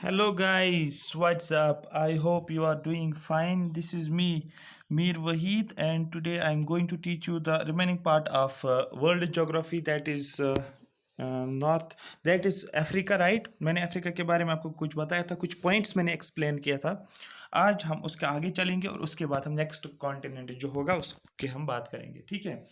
Hello guys, what's up? I hope you are doing fine. This is me, Mir Wahid, and today I'm going to teach you the remaining part of world geography that is Africa, right? मैंने Africa के बारे में आपको कुछ बताया था, कुछ points मैंने एक्सप्लेन किया था। आज हम उसके आगे चलेंगे और उसके बाद हम नेक्स्ट कॉन्टिनेंट जो होगा उसके हम बात करेंगे, ठीक है।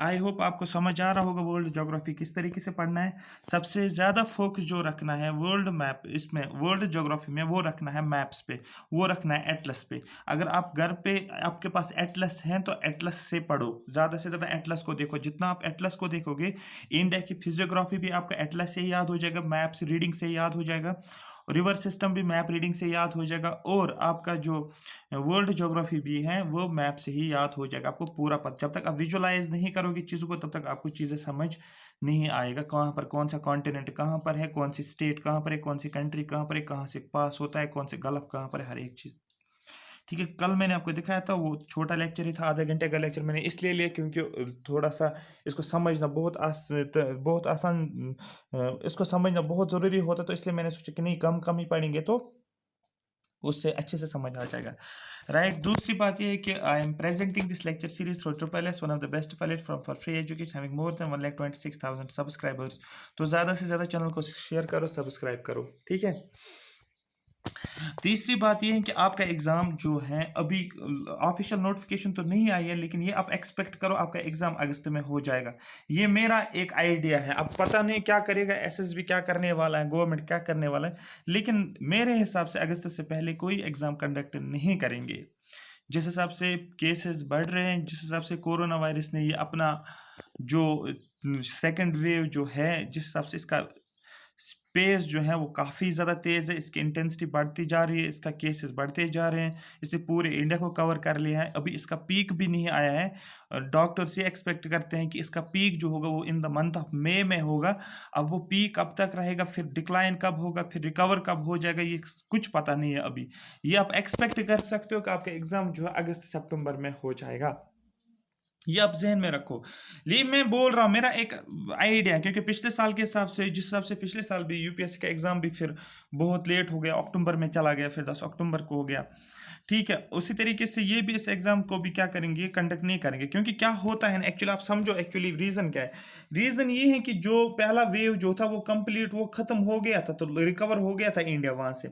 आई होप आपको समझ आ रहा होगा वर्ल्ड ज्योग्राफी किस तरीके से पढ़ना है। सबसे ज़्यादा फोकस जो रखना है वर्ल्ड मैप, इसमें वर्ल्ड ज्योग्राफी में वो रखना है मैप्स पे, वो रखना है एटलस पे। अगर आप घर पे आपके पास एटलस हैं तो एटलस से पढ़ो, ज़्यादा से ज़्यादा एटलस को देखो। जितना आप एटलस को देखोगे, इंडिया की फिजियोग्राफी भी आपका एटलस से याद हो जाएगा, मैप्स रीडिंग से याद हो जाएगा, रिवर सिस्टम भी मैप रीडिंग से याद हो जाएगा, और आपका जो वर्ल्ड ज्योग्राफी भी है वो मैप से ही याद हो जाएगा। आपको पूरा पता, जब तक आप विजुलाइज नहीं करोगे चीज़ों को तब तक आपको चीज़ें समझ नहीं आएगा। कहाँ पर कौन सा कॉन्टिनेंट कहाँ पर है, कौन सी स्टेट कहाँ पर है, कौन सी कंट्री कहाँ पर है, कहाँ से पास होता है, कौन से गल्फ कहाँ पर है, हर एक चीज़, ठीक है। कल मैंने आपको दिखाया था, वो छोटा लेक्चर ही था, आधा घंटे का लेक्चर मैंने इसलिए लिया क्योंकि थोड़ा सा इसको समझना बहुत आसान, इसको समझना बहुत ज़रूरी होता, तो इसलिए मैंने सोचा कि नहीं, कम कम ही पढ़ेंगे तो उससे अच्छे से समझ आ जाएगा, राइट। दूसरी बात ये है कि I am presenting this lecture series through triple S, one of the best affiliate from for free education having more than 1,26,000 subscribers. तो ज़्यादा से ज़्यादा चैनल को शेयर करो, सब्सक्राइब करो, ठीक है। तीसरी बात यह है कि आपका एग्ज़ाम जो है अभी ऑफिशियल नोटिफिकेशन तो नहीं आई है, लेकिन ये आप एक्सपेक्ट करो आपका एग्ज़ाम अगस्त में हो जाएगा। ये मेरा एक आइडिया है, अब पता नहीं क्या करेगा एसएसबी, क्या करने वाला है गवर्नमेंट, क्या करने वाला है, लेकिन मेरे हिसाब से अगस्त से पहले कोई एग्ज़ाम कंडक्ट नहीं करेंगे। जिस हिसाब से केसेस बढ़ रहे हैं, जिस हिसाब से कोरोना वायरस ने ये अपना जो सेकंड वेव जो है, जिस हिसाब से इसका स्पेस जो है वो काफ़ी ज़्यादा तेज़ है, इसकी इंटेंसिटी बढ़ती जा रही है, इसका केसेस बढ़ते जा रहे हैं, इससे पूरे इंडिया को कवर कर लिया है, अभी इसका पीक भी नहीं आया है। डॉक्टर्स ये एक्सपेक्ट करते हैं कि इसका पीक जो होगा वो in the month of May में होगा। अब वो पीक कब तक रहेगा, फिर डिक्लाइन कब होगा, फिर रिकवर कब हो जाएगा, ये कुछ पता नहीं है अभी। ये आप एक्सपेक्ट कर सकते हो कि आपका एग्ज़ाम जो है अगस्त सितंबर में हो जाएगा, ये आप जहन में रखो। लिए मैं बोल रहा हूँ मेरा एक आइडिया, क्योंकि पिछले साल के हिसाब से, जिस हिसाब से पिछले साल भी यूपीएससी का एग्ज़ाम भी फिर बहुत लेट हो गया, अक्टूबर में चला गया, फिर 10 अक्टूबर को हो गया, ठीक है। उसी तरीके से ये भी इस एग्ज़ाम को भी क्या करेंगे, कंडक्ट नहीं करेंगे, क्योंकि क्या होता है ना, एक्चुअली आप समझो एक्चुअली रीज़न क्या है। रीज़न ये है कि जो पहला वेव जो था वो कंप्लीट, वो ख़त्म हो गया था, तो रिकवर हो गया था इंडिया वहाँ से।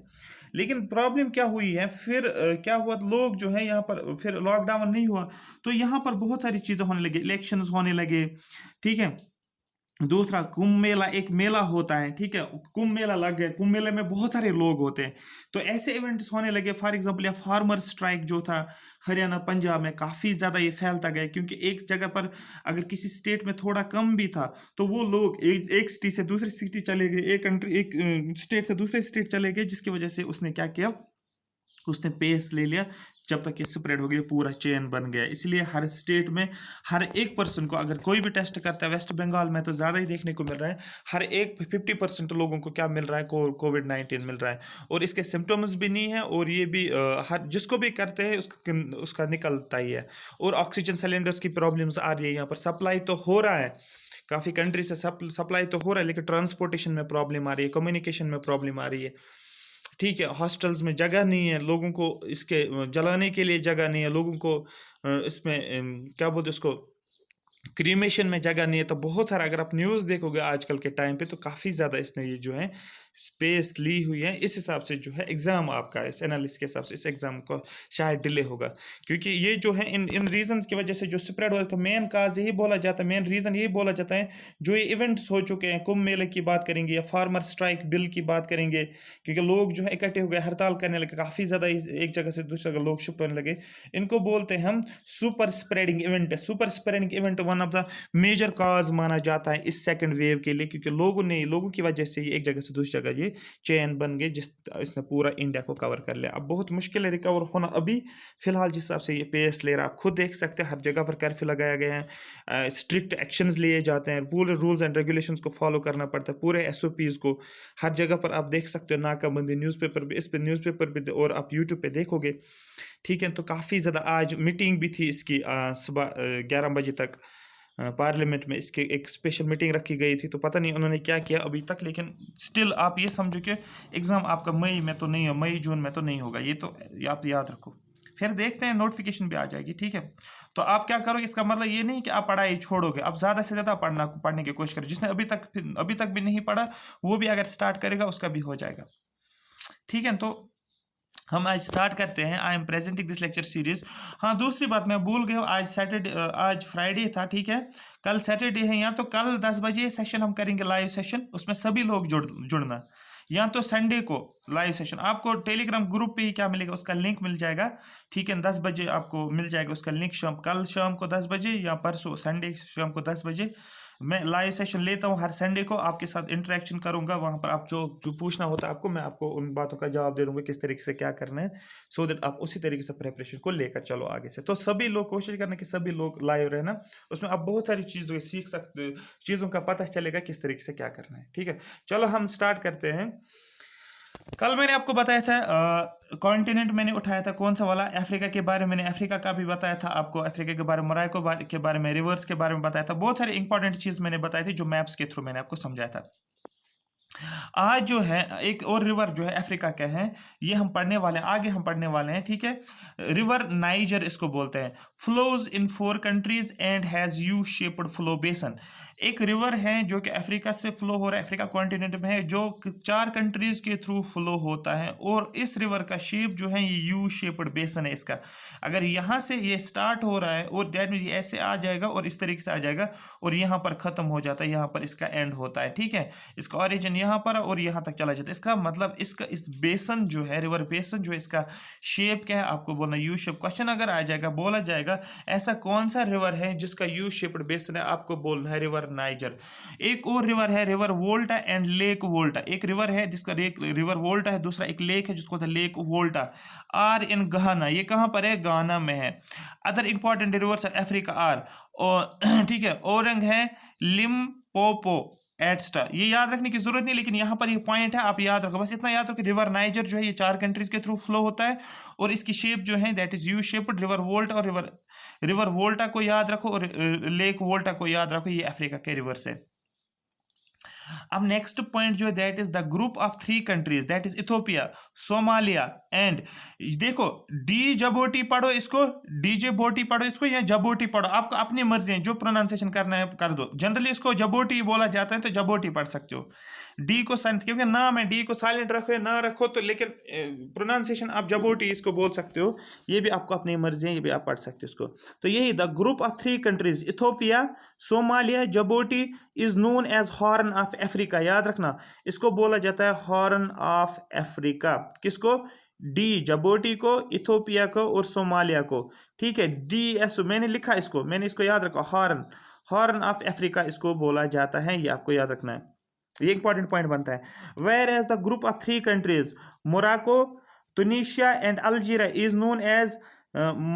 लेकिन प्रॉब्लम क्या हुई है फिर, क्या हुआ, लोग जो है यहाँ पर फिर लॉकडाउन नहीं हुआ, तो यहाँ पर बहुत सारी चीज़ें होने लगी, इलेक्शंस होने लगे, ठीक है। दूसरा, कुंभ मेला एक मेला होता है, ठीक है, कुंभ मेला लग गया, कुंभ मेले में बहुत सारे लोग होते हैं, तो ऐसे इवेंट्स होने लगे। फॉर एग्जांपल या फार्मर स्ट्राइक जो था हरियाणा पंजाब में, काफ़ी ज़्यादा ये फैलता गया, क्योंकि एक जगह पर अगर किसी स्टेट में थोड़ा कम भी था तो वो लोग एक सिटी से दूसरी सिटी चले गए, एक स्टेट से दूसरे स्टेट चले गए, जिसकी वजह से उसने क्या किया, उसने पेस ले लिया, जब तक ये स्प्रेड हो गया, पूरा चेन बन गया। इसलिए हर स्टेट में हर एक पर्सन को, अगर कोई भी टेस्ट करता है, वेस्ट बंगाल में तो ज़्यादा ही देखने को मिल रहा है, हर एक 50% लोगों को क्या मिल रहा है, कोविड-19 मिल रहा है, और इसके सिम्टम्स भी नहीं है, और ये भी हर जिसको भी करते हैं उसका निकलता ही है। और ऑक्सीजन सिलेंडर्स की प्रॉब्लम्स आ रही है, यहाँ पर सप्लाई तो हो रहा है, काफ़ी कंट्री से सप्लाई तो हो रहा है, लेकिन ट्रांसपोर्टेशन में प्रॉब्लम आ रही है, कम्युनिकेशन में प्रॉब्लम आ रही है, ठीक है। हॉस्टल्स में जगह नहीं है, लोगों को इसके जलाने के लिए जगह नहीं है, लोगों को इसमें क्या बोलते हैं उसको, क्रीमेशन में जगह नहीं है। तो बहुत सारा, अगर आप न्यूज़ देखोगे आजकल के टाइम पे, तो काफ़ी ज़्यादा इसने ये जो है स्पेस ली हुई है। इस हिसाब से जो है एग्ज़ाम आपका, इस एनालिसिस के हिसाब से इस एग्ज़ाम को शायद डिले होगा, क्योंकि ये जो है इन इन रीजंस की वजह से जो स्प्रेड हो रहा है, तो मेन काज यही बोला जाता है, मेन रीज़न यही बोला जाता है, जो ये इवेंट्स हो चुके हैं, कुंभ मेले की बात करेंगे या फार्मर स्ट्राइक बिल की बात करेंगे, क्योंकि लोग जो है इकट्ठे हो गए, हड़ताल करने लगे, काफ़ी ज़्यादा एक जगह से दूसरी जगह लोग शिफ्ट होने लगे, इनको बोलते हैं हम super spreading event. Super spreading event one of the major cause माना जाता है इस सेकंड वेव के लिए, क्योंकि लोगों की वजह से ये एक जगह से दूसरी जगह ये चेन बन गई, जिस इसने पूरा इंडिया को कवर कर लिया। अब बहुत मुश्किल है रिकवर होना अभी फिलहाल, जिस हिसाब से ये पेस ले रहा है। आप खुद देख सकते हैं हर जगह पर कर्फ्यू लगाया गया है, स्ट्रिक्ट एक्शंस लिए जाते हैं, पूरे रूल्स एंड रेगुलेशंस को फॉलो करना पड़ता है, पूरे एसओपीज को हर जगह पर आप देख सकते हो, नाकाबंदी, न्यूज़पेपर भी, इस पे न्यूज़पेपर भी, और आप यूट्यूब पे देखोगे, ठीक है। तो काफ़ी ज़्यादा आज मीटिंग भी थी इसकी, सुबह 11 बजे तक, पार्लियामेंट में इसके एक स्पेशल मीटिंग रखी गई थी, तो पता नहीं उन्होंने क्या किया अभी तक, लेकिन स्टिल आप ये समझो कि एग्ज़ाम आपका मई में तो नहीं है, मई जून में तो नहीं होगा, ये तो आप याद रखो। फिर देखते हैं, नोटिफिकेशन भी आ जाएगी, ठीक है। तो आप क्या करोगे, इसका मतलब ये नहीं कि आप पढ़ाई छोड़ोगे, आप ज़्यादा से ज़्यादा पढ़ने की कोशिश करो। जिसने अभी तक भी नहीं पढ़ा, वो भी अगर स्टार्ट करेगा उसका भी हो जाएगा, ठीक है। तो हम आज स्टार्ट करते हैं। I am presenting this lecture series. हाँ, दूसरी बात मैं भूल गया, आज फ्राइडे था, ठीक है। कल सैटरडे है, या तो कल 10 बजे सेशन हम करेंगे, लाइव सेशन, उसमें सभी लोग जुड़ना। या तो संडे को लाइव सेशन आपको टेलीग्राम ग्रुप पे ही क्या मिलेगा, उसका लिंक मिल जाएगा, ठीक है। 10 बजे आपको मिल जाएगा उसका लिंक, कल शाम को 10 बजे या परसों संडे शाम को 10 बजे मैं लाइव सेशन लेता हूँ हर संडे को, आपके साथ इंटरेक्शन करूंगा। वहां पर आप जो पूछना होता है आपको, मैं आपको उन बातों का जवाब दे दूंगा, किस तरीके से क्या करना है, सो दैट आप उसी तरीके से प्रिपरेशन को लेकर चलो आगे से। तो सभी लोग कोशिश करना कि सभी लोग लाइव रहना, उसमें आप बहुत सारी चीज़ों सीख सकते, चीज़ों का पता चलेगा किस तरीके से क्या करना है, ठीक है। चलो हम स्टार्ट करते हैं। कल मैंने आपको बताया था कॉन्टिनेंट मैंने उठाया था कौन सा वाला, अफ्रीका के बारे में। मैंने अफ्रीका का भी बताया था आपको, अफ्रीका के बारे में, मोरक्को के बारे में, रिवर्स के बारे में बताया था। बहुत सारी इंपॉर्टेंट चीज़ मैंने बताई थी जो मैप्स के थ्रू मैंने आपको समझाया था। आज जो है एक और रिवर जो है अफ्रीका का है, ये हम पढ़ने वाले हैं, आगे हम पढ़ने वाले हैं, ठीक है। रिवर नाइजर इसको बोलते हैं, flows in 4 countries and has U shaped flow बेसन। एक रिवर है जो कि अफ्रीका से फ्लो हो रहा है, अफ्रीका कॉन्टिनेंट में है, जो 4 कंट्रीज के थ्रू फ्लो होता है, और इस रिवर का शेप जो है ये यू शेप्ड बेसन है इसका। अगर यहाँ से ये स्टार्ट हो रहा है और दैट मीन ये ऐसे आ जाएगा और इस तरीके से आ जाएगा और यहाँ पर ख़त्म हो जाता है, यहाँ पर इसका एंड होता है, ठीक है। इसका ऑरिजिन यहाँ पर और यहाँ तक चला जाता है। इसका मतलब इसका इस बेसन जो है, रिवर बेसन जो है, इसका शेप क्या है आपको बोलना यू शेप। क्वेश्चन अगर आ जाएगा, बोला जाएगा ऐसा कौन सा रिवर है जिसका यू शेप्ड बेसन है, आपको बोलना है रिवर नाइजर। एक और रिवर है रिवर वोल्टा एंड लेक वोल्टा। एक रिवर है जिसका रिवर वोल्टा है, दूसरा एक लेक है जिसको होता है लेक वोल्टा। आर इन गाना, ये कहाँ पर है, गाना में है। Other important rivers Africa are, और ठीक है, औरंग है, लिम्पोपो एटस्टा। ये याद रखने की जरूरत नहीं, लेकिन यहाँ पर ये पॉइंट है, आप याद रखो, बस इतना याद रखो कि रिवर नाइजर जो है ये 4 कंट्रीज के थ्रू फ्लो होता है और इसकी शेप जो है that is U shaped. River Volta और रिवर वोल्टा को याद रखो और लेक वोल्टा को याद रखो, ये अफ्रीका के रिवर्स है। अब नेक्स्ट पॉइंट जो है that is the group of 3 countries, that is Ethiopia, Somalia and, देखो डी जबोटी पढ़ो इसको, डी जबोटी पढ़ो इसको, या जबोटी पढ़ो, आपको अपनी मर्जी है, जो प्रोनाउंसिएशन करना है कर दो। जनरली इसको जबोटी बोला जाता है, तो जबोटी पढ़ सकते हो। डी को साइलेंट, क्योंकि नाम है, डी को साइलेंट रखो या ना रखो, तो लेकिन प्रोनाउंसिएशन आप जबोटी इसको बोल सकते हो, ये भी आपको अपनी मर्जी है, ये भी आप पढ़ सकते हो इसको। तो यही the group of 3 countries Ethiopia, Somalia, Djibouti is known as Horn of Africa. याद रखना, इसको बोला जाता है हॉर्न ऑफ अफ्रीका। किसको, डी जबोटी को, इथोपिया को और सोमालिया को, ठीक है। डी एस मैंने लिखा इसको, मैंने इसको याद रखा, हॉर्न ऑफ अफ्रीका इसको बोला जाता है, ये आपको याद रखना है, ये इंपॉर्टेंट पॉइंट बनता है। Whereas the group of 3 countries Morocco, Tunisia and Algeria is known as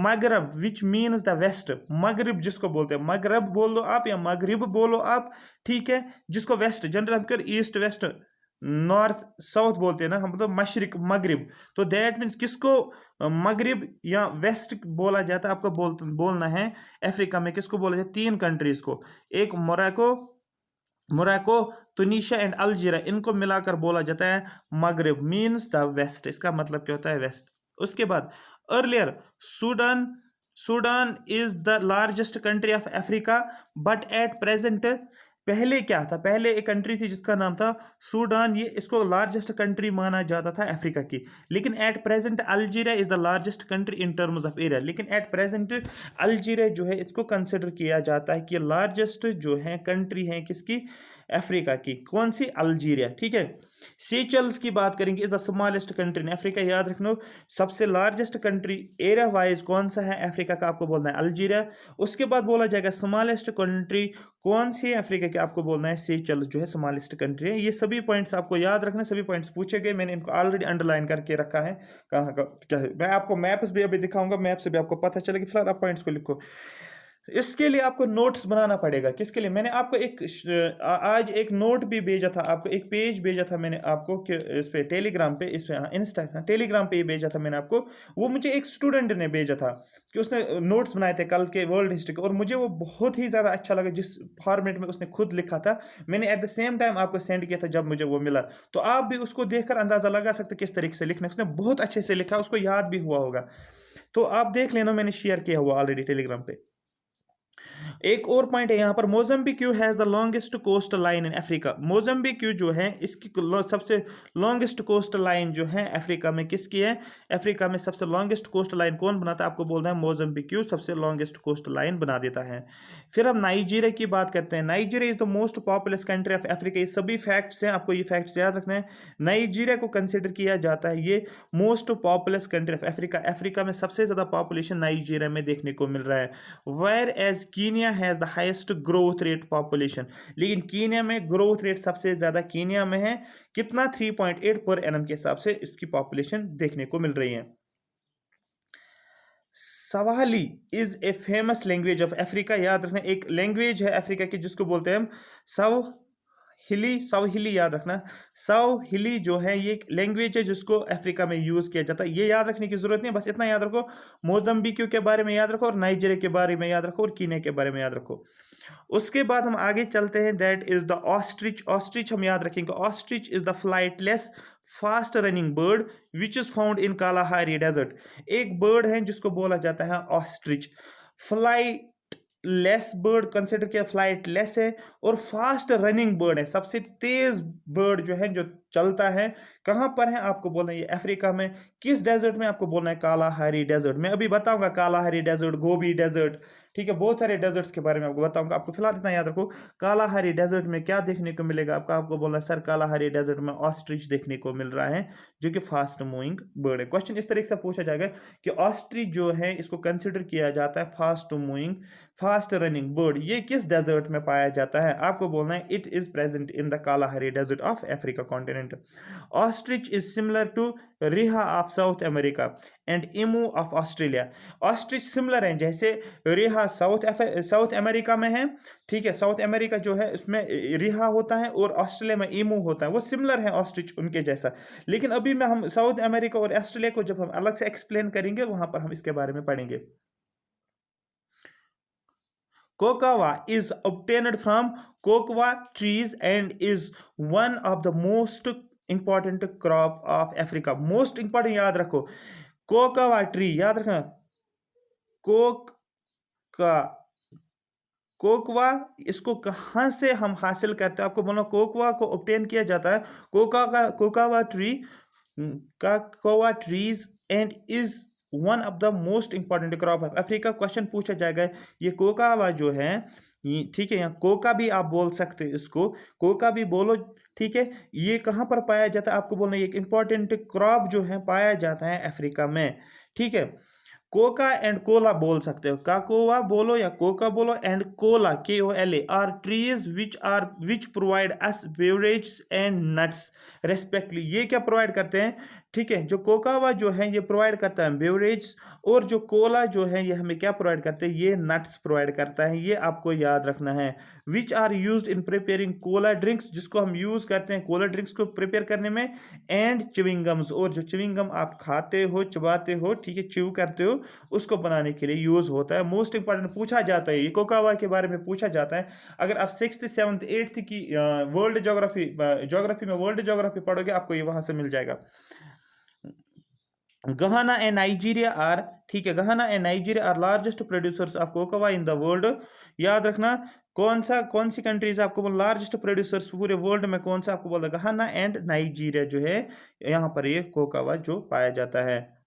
Maghreb which means the waste. मगरब जिसको बोलते हैं, मगरब बोल दो आप या मगरिब बोलो आप, ठीक है, जिसको वेस्ट, जनरल हम कर ईस्ट वेस्ट नॉर्थ साउथ बोलते हैं ना हम, मतलब मशरिक मगरिब, तो दैट मीन्स किसको मगरिब या वेस्ट बोला जाता है, आपको बोलना है अफ्रीका में किसको बोला जाता है, 3 कंट्रीज को, एक मोरक्को, तुनिशिया एंड अल्जीरिया, इनको मिलाकर बोला जाता है मगरिब मीन्स द वेस्ट। इसका मतलब क्या होता है, वेस्ट। उसके बाद earlier Sudan is the largest country of Africa but at present, पहले क्या था, पहले एक कंट्री थी जिसका नाम था सूडान, ये इसको लार्जेस्ट कंट्री माना जाता था अफ्रीका की, लेकिन at present Algeria is the largest country in terms of area. लेकिन एट प्रेजेंट अल्जीरिया जो है इसको कंसिडर किया जाता है कि लार्जेस्ट जो है कंट्री है किसकी, अफ्रीका की। कौन सी, अल्जीरिया, ठीक है। सीचेल्स की बात करेंगे, is the smallest country in Africa. याद रखना, सबसे लार्जेस्ट कंट्री एरिया वाइज कौन सा है अफ्रीका का, आपको बोलना है अल्जीरिया। उसके बाद बोला जाएगा स्मॉलेस्ट कंट्री कौन सी है अफ्रीका की, आपको बोलना है सीचेल्स जो है स्मॉलेस्ट कंट्री है। ये सभी पॉइंट्स आपको याद रखना, सभी पॉइंट्स पूछे गए, मैंने इनको ऑलरेडी अंडरलाइन करके रखा है, कहाँ का क्या है। मैं आपको मैप्स भी अभी दिखाऊंगा, मैप से भी आपको पता चलेगा, फिलहाल आप पॉइंट्स को लिखो। इसके लिए आपको नोट्स बनाना पड़ेगा। किसके लिए? मैंने आपको आज एक नोट भी भेजा था, आपको एक पेज भेजा था मैंने आपको कि इस पे टेलीग्राम पे, इस पे टेलीग्राम पे ही भेजा था मैंने आपको। वो मुझे एक स्टूडेंट ने भेजा था कि उसने नोट्स बनाए थे कल के वर्ल्ड हिस्ट्री के, और मुझे वो बहुत ही ज़्यादा अच्छा लगा जिस फॉर्मेट में उसने खुद लिखा था। मैंने एट द सेम टाइम आपको सेंड किया था जब मुझे वो मिला, तो आप भी उसको देखकर अंदाज़ा लगा सकते किस तरीके से लिखना है। उसने बहुत अच्छे से लिखा, उसको याद भी हुआ होगा। तो आप देख लेना, मैंने शेयर किया हुआ ऑलरेडी टेलीग्राम पे। एक और पॉइंट है यहाँ पर, Mozambique has the longest coast line in Africa. Mozambique जो है इसकी सबसे लॉन्गेस्ट कोस्ट लाइन जो है अफ्रीका में किसकी है? अफ्रीका में सबसे लॉन्गेस्ट कोस्ट लाइन कौन बनाता है? आपको बोलना है मोजम्बिक्यू सबसे लॉन्गेस्ट कोस्ट लाइन बना देता है। फिर हम नाइजीरिया की बात करते हैं। Nigeria is the most populous country of Africa. ये सभी फैक्ट्स हैं, आपको ये फैक्ट्स याद रखना है। नाइजीरिया को कंसिडर किया जाता है ये most populous country of Africa. Africa में सबसे ज्यादा पॉपुलेशन नाइजीरिया में देखने को मिल रहा है। Whereas Kenya has the highest growth rate population. लेकिन कीनिया में ग्रोथ रेट सबसे ज्यादा कीनिया में है। कितना? 3.8 पर एनम के हिसाब से इसकी पॉपुलेशन देखने को मिल रही है। Swahili is a famous language of Africa. याद रखना, एक लैंग्वेज है अफ्रीका की जिसको बोलते हैं हम सवाहिली। याद रखना, सवाहिली जो है ये एक लैंग्वेज है जिसको अफ्रीका में यूज किया जाता है। ये याद रखने की जरूरत नहीं है, बस इतना याद रखो, मोजम्बिक्यू के बारे में याद रखो, और नाइजीरिया के बारे में याद रखो, और कीनिया के बारे में याद रखो। उसके बाद हम आगे चलते हैं। That is the ostrich. Ostrich हम याद रखेंगे। Ostrich is the flightless fast running bird which is found in Kalahari desert. एक बर्ड है जिसको बोला जाता है ostrich. Flightless bird consider किया, फ्लाइट लेस है, और फास्ट रनिंग बर्ड है, सबसे तेज बर्ड जो है जो चलता है। कहां पर है? आपको बोलना है ये अफ्रीका में। किस डेजर्ट में? आपको बोलना है कालाहारी डेजर्ट में। अभी बताऊंगा कालाहारी डेजर्ट, गोबी डेजर्ट, ठीक है, बहुत सारे डेजर्ट्स के बारे में आपको बताऊंगा। आपको फिलहाल इतना याद रखो, कालाहारी डेजर्ट में क्या देखने को मिलेगा आपको बोलना है सर कालाहारी डेजर्ट में ऑस्ट्रिच देखने को मिल रहा है जो कि फास्ट मूविंग बर्ड है। क्वेश्चन इस तरीके से पूछा जाएगा कि ऑस्ट्रिच जो है इसको कंसिडर किया जाता है fast moving fast running bird, ये किस डेजर्ट में पाया जाता है? आपको बोलना है it is present in the Kalahari desert of Africa continent. Ostrich is similar to rhea of South America and emu of Australia. Ostrich similar है, जैसे रिहा साउथ अमेरिका में है, ठीक है, साउथ अमेरिका जो है उसमें रिहा होता है और ऑस्ट्रेलिया में इमू होता है, वो सिमिलर है ऑस्ट्रिच उनके जैसा। लेकिन अभी में हम साउथ अमेरिका और ऑस्ट्रेलिया को जब हम अलग से एक्सप्लेन करेंगे वहां पर हम इसके बारे में पढ़ेंगे। Cocoa is obtained from cocoa trees and is one of the most important crop of Africa. Most important याद रखो, कोकावा ट्री याद रखना। कोक का कोकवा, इसको कहां से हम हासिल करते हैं? आपको बोलो कोकवा को ऑब्टेन किया जाता है कोकावा ट्री का cocoa trees and is one of the most important crop of Africa. Question पूछा जाएगा ये कोकावा जो है, ठीक है, यहाँ कोका भी आप बोल सकते हैं, इसको कोका भी बोलो, ठीक है। ये कहाँ पर पाया जाता है? आपको बोलना है एक इंपॉर्टेंट क्रॉप जो है पाया जाता है अफ्रीका में, ठीक है। कोका एंड कोला बोल सकते हो, काकोवा बोलो या कोका बोलो, and cola KOLA are trees which provide us beverage and nuts respectively. ये क्या प्रोवाइड करते हैं? ठीक है, जो कोकावा जो है ये प्रोवाइड करता है बेवरेज, और जो कोला जो है ये हमें क्या प्रोवाइड करते हैं? ये नट्स प्रोवाइड करता है। ये आपको याद रखना है। Which are used in preparing cola drinks, जिसको हम यूज करते हैं कोला ड्रिंक्स को प्रिपेयर करने में, एंड च्युइंगम्स, और जो च्युइंगम आप खाते हो, चबाते हो, ठीक है, च्यू करते हो, उसको बनाने के लिए यूज होता है। मोस्ट इंपॉर्टेंट पूछा जाता है, ये कोकावा के बारे में पूछा जाता है। अगर आप 6th 7th 8th की वर्ल्ड ज्योग्राफी में वर्ल्ड ज्योग्राफी पढ़ोगे आपको ये वहां से मिल जाएगा। Ghana and Nigeria are, ठीक है, Ghana and Nigeria are largest producers of cocoa in the world। याद रखना कौन सी कंट्रीज आपको बोल लार्जेस्ट प्रोड्यूसर्स पूरे वर्ल्ड में, कौन सा? आपको बोला घाना एंड नाइजीरिया जो है, यहाँ पर ये कोकावा जो पाया जाता है।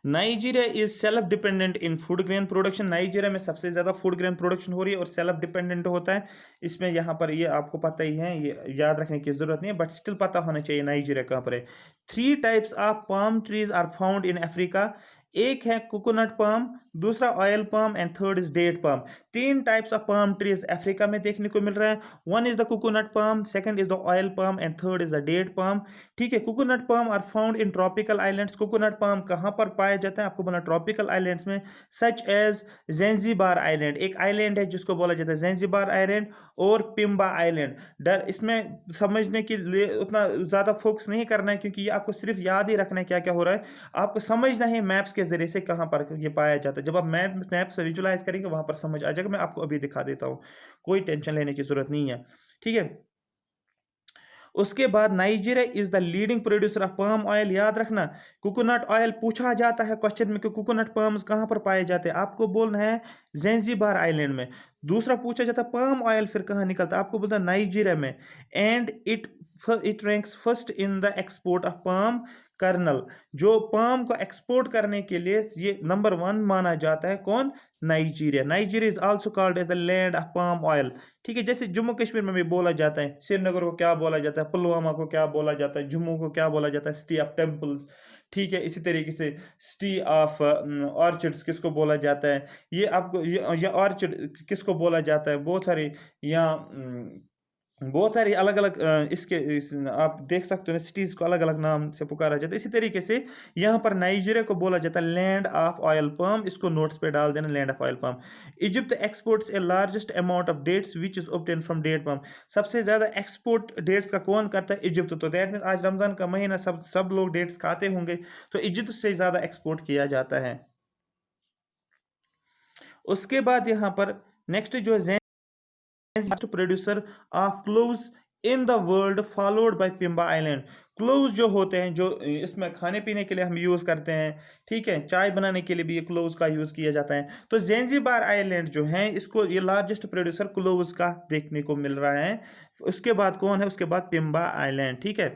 Nigeria is self dependent in food grain production. Nigeria में सबसे ज्यादा फूड ग्रेन प्रोडक्शन हो रही है और सेल्फ डिपेंडेंट होता है। इसमें यहाँ पर ये आपको पता ही है, ये याद रखने की जरूरत नहीं है, बट स्टिल पता होना चाहिए नाइजीरिया कहाँ पर है। 3 types of palm trees are found in Africa एक है कोकोनट पाम, दूसरा oil palm and third is date palm. तीन types of palm trees Africa में देखने को मिल रहा है। One is the coconut palm, second is the oil palm and third is the date palm. ठीक है, coconut palm are found in tropical islands. Coconut palm कहाँ पर पाया जाता है? आपको बोला ट्रॉपिकल आइलैंड्स में, सच एज ज़ैंज़िबार आइलैंड, एक आइलैंड है जिसको बोला जाता है ज़ैंज़िबार आइलैंड, और पिम्बा आइलैंड। डर इसमें समझने के लिए उतना ज़्यादा फोकस नहीं करना है, क्योंकि ये आपको सिर्फ याद ही रखना है क्या क्या हो रहा है। आपको समझना है मैप्स के जरिए से कहाँ पर ये पाया जाता है। जब आप मैप से विजुलाइज करेंगे वहां पर समझ आ जाएगा। मैं आपको अभी दिखा देता हूँ, कोई टेंशन लेने की जरूरत नहीं है। ठीक है, उसके बाद Nigeria is the leading producer of palm oil. याद रखना, कोकोनट ऑयल पूछा जाता है क्वेश्चन में कि कोकोनट पाम्स कहाँ पर पाए जाते हैं, आपको बोलना है ज़ैंज़िबार आइलैंड में। दूसरा पूछा जाता है पाम ऑयल फिर कहाँ निकलता है, आपको बोलता है नाइजीरिया में। And it ranks first in the export of palm kernel. जो पाम को एक्सपोर्ट करने के लिए ये नंबर 1 माना जाता है, कौन? Nigeria. Nigeria is also called as the land of palm oil. ठीक है, जैसे जम्मू कश्मीर में भी बोला जाता है, श्रीनगर को क्या बोला जाता है, पुलवामा को क्या बोला जाता है, जम्मू को क्या बोला जाता है, सिटी ऑफ टेम्पल्स। ठीक है, इसी तरीके से सिटी ऑफ ऑर्चिड्स किसको बोला जाता है, ये आपको ये ऑर्चिड किसको बोला जाता है, बहुत सारे यहाँ बहुत सारी अलग अलग आप देख सकते हो सिटीज को अलग अलग नाम से पुकारा जाता है। इसी तरीके से यहाँ पर नाइजीरिया को बोला जाता है लैंड ऑफ ऑयल पाम। इसको नोट्स पे डाल देना, land of oil palm. Egypt exports a largest amount of dates which is obtain from date palm. सबसे ज्यादा एक्सपोर्ट डेट्स का कौन करता है? इजिप्ट। तो दैट मीन आज रमजान का महीना, सब लोग डेट्स खाते होंगे, तो इजिप्ट से ज्यादा एक्सपोर्ट किया जाता है। उसके बाद यहाँ पर नेक्स्ट जो है producer of cloves in the world, followed by Pemba island. Cloves जो होते हैं, जो इसमें खाने पीने के लिए हम यूज करते हैं, ठीक है, चाय बनाने के लिए भी ये क्लोव्स का यूज किया जाता है। तो ज़ैंज़िबार आइलैंड जो है, इसको ये लार्जेस्ट प्रोड्यूसर क्लोव्स का देखने को मिल रहा है। उसके बाद कौन है? उसके बाद पिम्बा आइलैंड। ठीक है,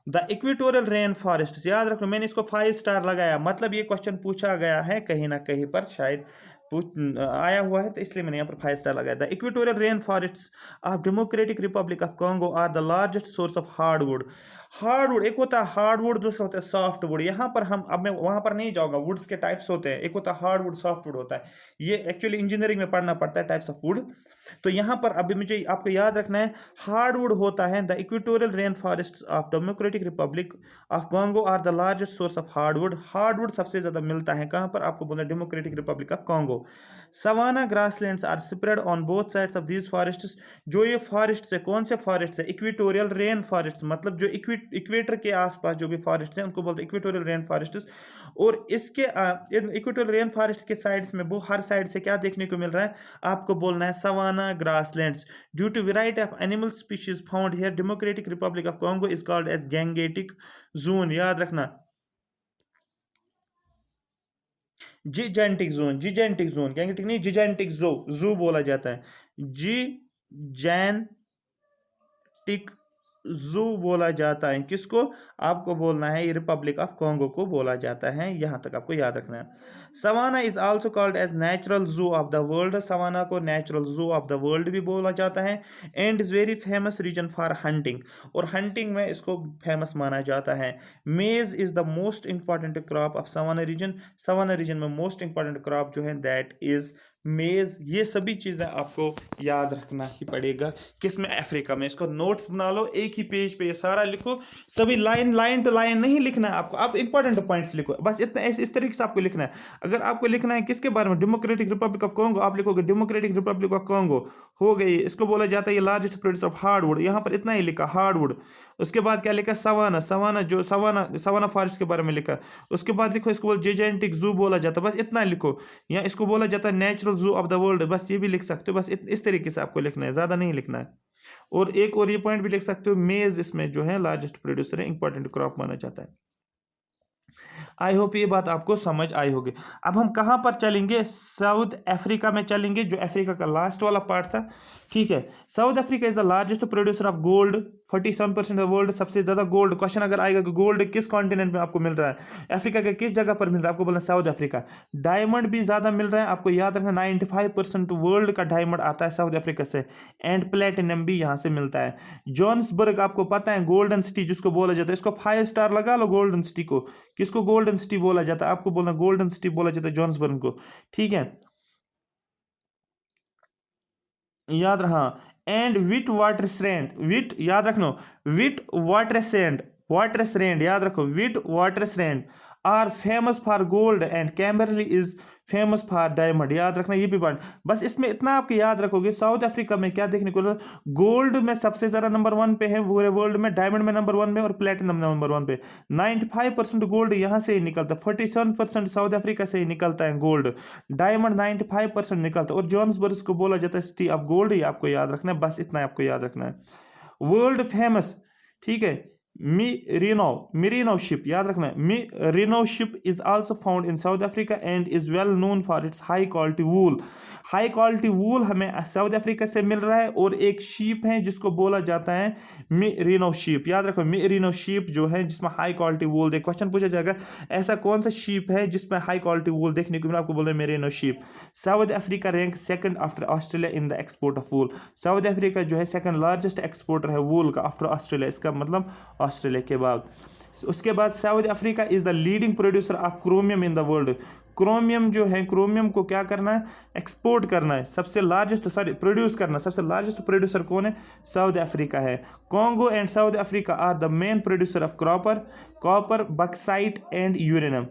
द इक्वेटोरियल रेन फॉरेस्ट। याद रखो, मैंने इसको 5 स्टार लगाया, मतलब ये क्वेश्चन पूछा गया है कहीं ना कहीं पर, शायद आया हुआ है, तो इसलिए मैंने यहाँ पर 5 स्टार लगाया। The equatorial rain forest of Democratic Republic of Congo are the largest source of hardwood. Hardwood, एक होता है हार्डवुड, दूसरा होता है सॉफ्ट वुड। यहाँ पर अब मैं वहाँ पर नहीं जाऊँगा, वुड्स के टाइप्स होते हैं, एक होता है हार्डवुड, सॉफ्ट वुड होता है। ये एक्चुअली इंजीनियरिंग में पढ़ना पड़ता है, टाइप्स ऑफ वुड। तो यहाँ पर अभी मुझे आपको याद रखना है, हार्डवुड होता है the equatorial rain forest of Democratic Republic of Congo are the largest source of hardwood. Hardwood सबसे ज्यादा मिलता है कहाँ पर? आपको बोला Democratic Republic of Congo. Savanna grasslands are spread on both sides of these forests. जो ये फॉरेस्ट है, कौन से फॉरेस्ट है? इक्वेटोरियल रेन फॉरेस्ट, मतलब जो इक्वेटर के आसपास जो भी फॉरेस्ट हैं उनको बोलते हैं इक्वेटोरियल रेन फॉरेस्ट्स। और इसके इक्वेटोरियल रेन फॉरेस्ट के साइड्स में वो हर साइड से क्या देखने को मिल रहा है? आपको बोलना है savanna grasslands. Due to variety of animal species found here, Democratic Republic of Congo is called as gangetic zone. याद रखना, gigantic zone, gigantic zone, gangetic नहीं, जिजेंटिक जू बोला जाता है, जिजेंटिक जू बोला जाता है। किसको? आपको बोलना है ये रिपब्लिक ऑफ कॉन्गो को बोला जाता है, यहां तक आपको याद रखना है। Savanna is also called as natural zoo of the world. Savanna को natural zoo of the world भी बोला जाता है। And is very famous region for hunting, और हंटिंग में इसको फेमस माना जाता है। Maize is the most important crop of savanna region. Savanna region में मोस्ट इंपॉर्टेंट क्रॉप जो है दैट इज मेज। ये सभी चीज़ें आपको याद रखना ही पड़ेगा। किसमें? अफ्रीका में। इसको नोट्स बना लो, एक ही पेज पे ये सारा लिखो, सभी लाइन टू लाइन नहीं लिखना है आपको, आप इंपॉर्टेंट पॉइंट्स लिखो बस, इतना इस तरीके से आपको लिखना है। अगर आपको लिखना है किसके बारे में? डेमोक्रेटिक रिपब्लिक ऑफ कॉन्गो, आप लिखोगे डेमोक्रेटिक रिपब्लिक ऑफ कॉन्गो हो गई। इसको बोला जाता है ये लार्जेस्ट प्रोड्यूसर ऑफ हार्डवुड, यहाँ पर इतना ही लिखा हार्डवुड। उसके बाद क्या लिखा? सवाना, सवाना फॉरेस्ट के बारे में लिखा। उसके बाद लिखो इसको बोल जिजेंटिक जू बोला जाता है, बस इतना लिखो। या इसको बोला जाता है natural zoo of the world, बस ये भी लिख सकते हो। बस इस तरीके से आपको लिखना है, ज़्यादा नहीं लिखना है। और एक और ये पॉइंट भी लिख सकते हो, मेज इसमें जो है लार्जेस्ट प्रोड्यूसर है, इंपॉर्टेंट क्रॉप माना जाता है। आई होप ये बात आपको समझ आई होगी। अब हम कहाँ पर चलेंगे? साउथ अफ्रीका में चलेंगे, जो अफ्रीका का लास्ट वाला पार्ट था। ठीक है, South Africa is the largest producer of gold. 47% world सबसे ज्यादा गोल्ड। क्वेश्चन अगर आएगा कि गोल्ड किस कॉन्टिनेंट में आपको मिल रहा है, अफ्रीका के किस जगह पर मिल रहा है, आपको बोलना साउथ अफ्रीका। डायमंड भी ज्यादा मिल रहा है, आपको याद रखना 95% वर्ल्ड का डायमंड आता है साउथ अफ्रीका से, एंड प्लेटिनम भी यहाँ से मिलता है। जोहान्सबर्ग आपको पता है गोल्डन सिटी जिसको बोला जाता है, इसको 5 स्टार लगा लो गोल्डन सिटी को। किसको गोल्डन सिटी बोला जाता है, आपको बोलना गोल्डन सिटी बोला जाता है जोहान्सबर्ग को, ठीक है, याद रहा। And Witwatersrand, Wit याद रखना, Witwatersrand, water sand याद रखो, Witwatersrand are famous for gold and Kimberley is famous for diamond, याद रखना ये भी पॉइंट। बस इसमें इतना आपको याद रखोगे, साउथ अफ्रीका में क्या देखने को मिला, गोल्ड में सबसे ज्यादा नंबर 1 पे है पूरे वर्ल्ड में, डायमंड में नंबर 1 में, और प्लेटिनम नंबर 1 पे। 95% गोल्ड यहाँ से ही निकलता है, 47% साउथ अफ्रीका से ही निकलता है गोल्ड, डायमंड 95% निकलता है, और जोहान्सबर्ग को बोला जाता है सिटी ऑफ गोल्ड, ये आपको याद रखना है, बस इतना आपको याद रखना है। वर्ल्ड फेमस, ठीक है, मेरिनो शिप याद रखना है, merino sheep is also found in South Africa and is well known for its high quality wool. High quality wool हमें साउथ अफ्रीका से मिल रहा है, और एक शीप है जिसको बोला जाता है मेरिनो शीप, याद रखो मेरिनो शीप जो है जिसमें हाई क्वालिटी वूल। देख क्वेश्चन पूछा जाएगा ऐसा कौन सा शीप है जिसमें हाई क्वालिटी वूल देखने को मिला, आपको बोल रहे merino sheep. South Africa rank second after Australia in the export of wool, south Africa जो है सेकंड लार्जेस्ट एक्सपोर्टर है वूल का आफ्टर ऑस्ट्रेलिया, इसका मतलब ऑस्ट्रेलिया के बाद। उसके बाद south Africa is the leading producer of chromium in the world, chromium जो है, क्रोमियम को क्या करना है, एक्सपोर्ट करना है, सबसे लार्जेस्ट प्रोड्यूस करना, सबसे लार्जेस्ट प्रोड्यूसर कौन है, साउथ अफ्रीका है। Congo and South Africa are the main producer of copper bauxite and uranium,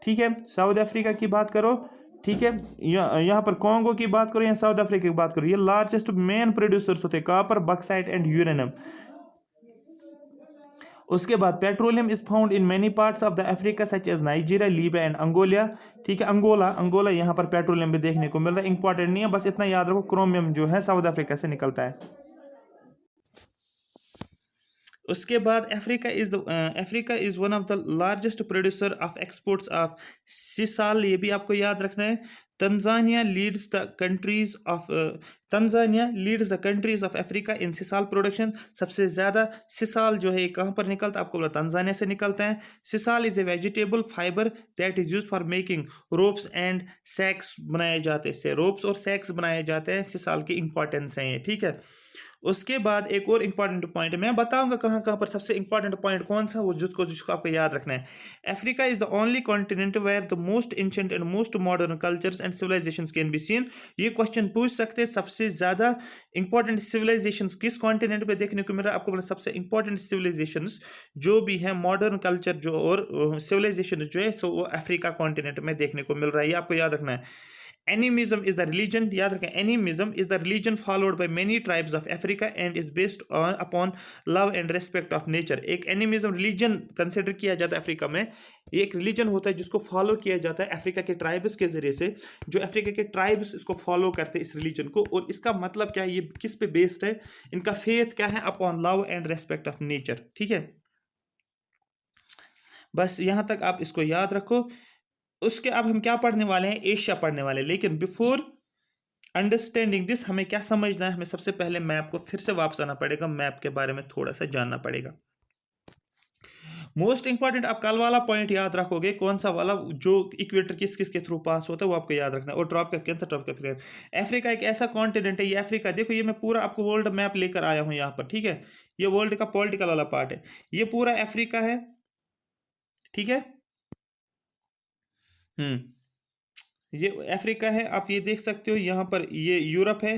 ठीक है, साउथ अफ्रीका की बात करो, ठीक है, यहाँ पर कॉन्गो की बात करो या साउथ अफ्रीका की बात करो, ये लार्जेस्ट मेन प्रोड्यूसर्स होते हैं कॉपर बक्साइट एंड यूरेनियम। उसके बाद petroleum is found in many parts of the Africa such as Nigeria, Libya and Angolia, ठीक है, अंगोला यहाँ पर पेट्रोलियम भी देखने को मिल रहा है, इंपॉर्टेंट नहीं है, बस इतना याद रखो क्रोमियम जो है साउथ अफ्रीका से निकलता है। उसके बाद Africa is one of the largest producer of exports of sisal, ये भी आपको याद रखना है। Tanzania leads the countries of Africa in sisal production, सबसे ज़्यादा सिसाल जो है कहाँ पर निकलता है, आपको बोला तंजानिया से निकलता है। Sisal is a vegetable fibre that is use for making ropes and sacks, बनाए जाते हैं, इससे रोप्स और सैक्स बनाए जाते हैं, सिसाल की इंपॉर्टेंस है ये, ठीक है। उसके बाद एक और इंपॉर्टेंट पॉइंट मैं बताऊंगा कहाँ कहाँ पर, सबसे इंपॉर्टेंट पॉइंट कौन सा, वो जिसको आपको याद रखना है। Africa is the only continent where the most ancient and most modern cultures and civilizations can be seen, ये क्वेश्चन पूछ सकते हैं, सबसे ज्यादा इंपॉर्टेंट सिविलाइजेशंस किस कॉन्टिनेंट पे देखने को मिल रहा है, आपको बोला सबसे इंपॉर्टेंट सिविलाइजेशंस जो भी है, मॉडर्न कल्चर जो और सिविलाइजेशन जो है, सो वो अफ्रीका कॉन्टिनेंट में देखने को मिल रहा है, ये आपको याद रखना है। Animism is the religion, याद रखें, animism is the religion followed by many tribes of Africa and is based upon love and respect of nature। एक animism religion कंसिडर किया जाता है अफ्रीका में, ये एक रिलीजन होता है जिसको फॉलो किया जाता है अफ्रीका के ट्राइब्स के जरिए से, जो अफ्रीका के ट्राइब्स इसको फॉलो करते हैं इस रिलीजन को, और इसका मतलब क्या है, ये किस पे बेस्ड है, इनका फेथ क्या है, upon love and respect of nature, ठीक है। बस यहाँ तक आप इसको याद रखो। उसके अब हम क्या पढ़ने वाले हैं, एशिया पढ़ने वाले हैं, लेकिन बिफोर अंडरस्टैंडिंग दिस हमें क्या समझना है, हमें सबसे पहले मैप को फिर से वापस आना पड़ेगा, मैप के बारे में थोड़ा सा जानना पड़ेगा। मोस्ट इंपॉर्टेंट आप कल वाला पॉइंट याद रखोगे, कौन सा वाला, जो इक्वेटर किस किस के थ्रू पास होता है वो आपको याद रखना है, और ट्रॉपिक अफ्रीका एक ऐसा कॉन्टिनेंट है, ये अफ्रीका देखो, ये मैं पूरा आपको वर्ल्ड मैप लेकर आया हूँ यहाँ पर, ठीक है, ये वर्ल्ड का पॉलिटिकल वाला पार्ट है, ये पूरा अफ्रीका है, ठीक है, ये अफ्रीका है, आप ये देख सकते हो, यहाँ पर ये यूरोप है,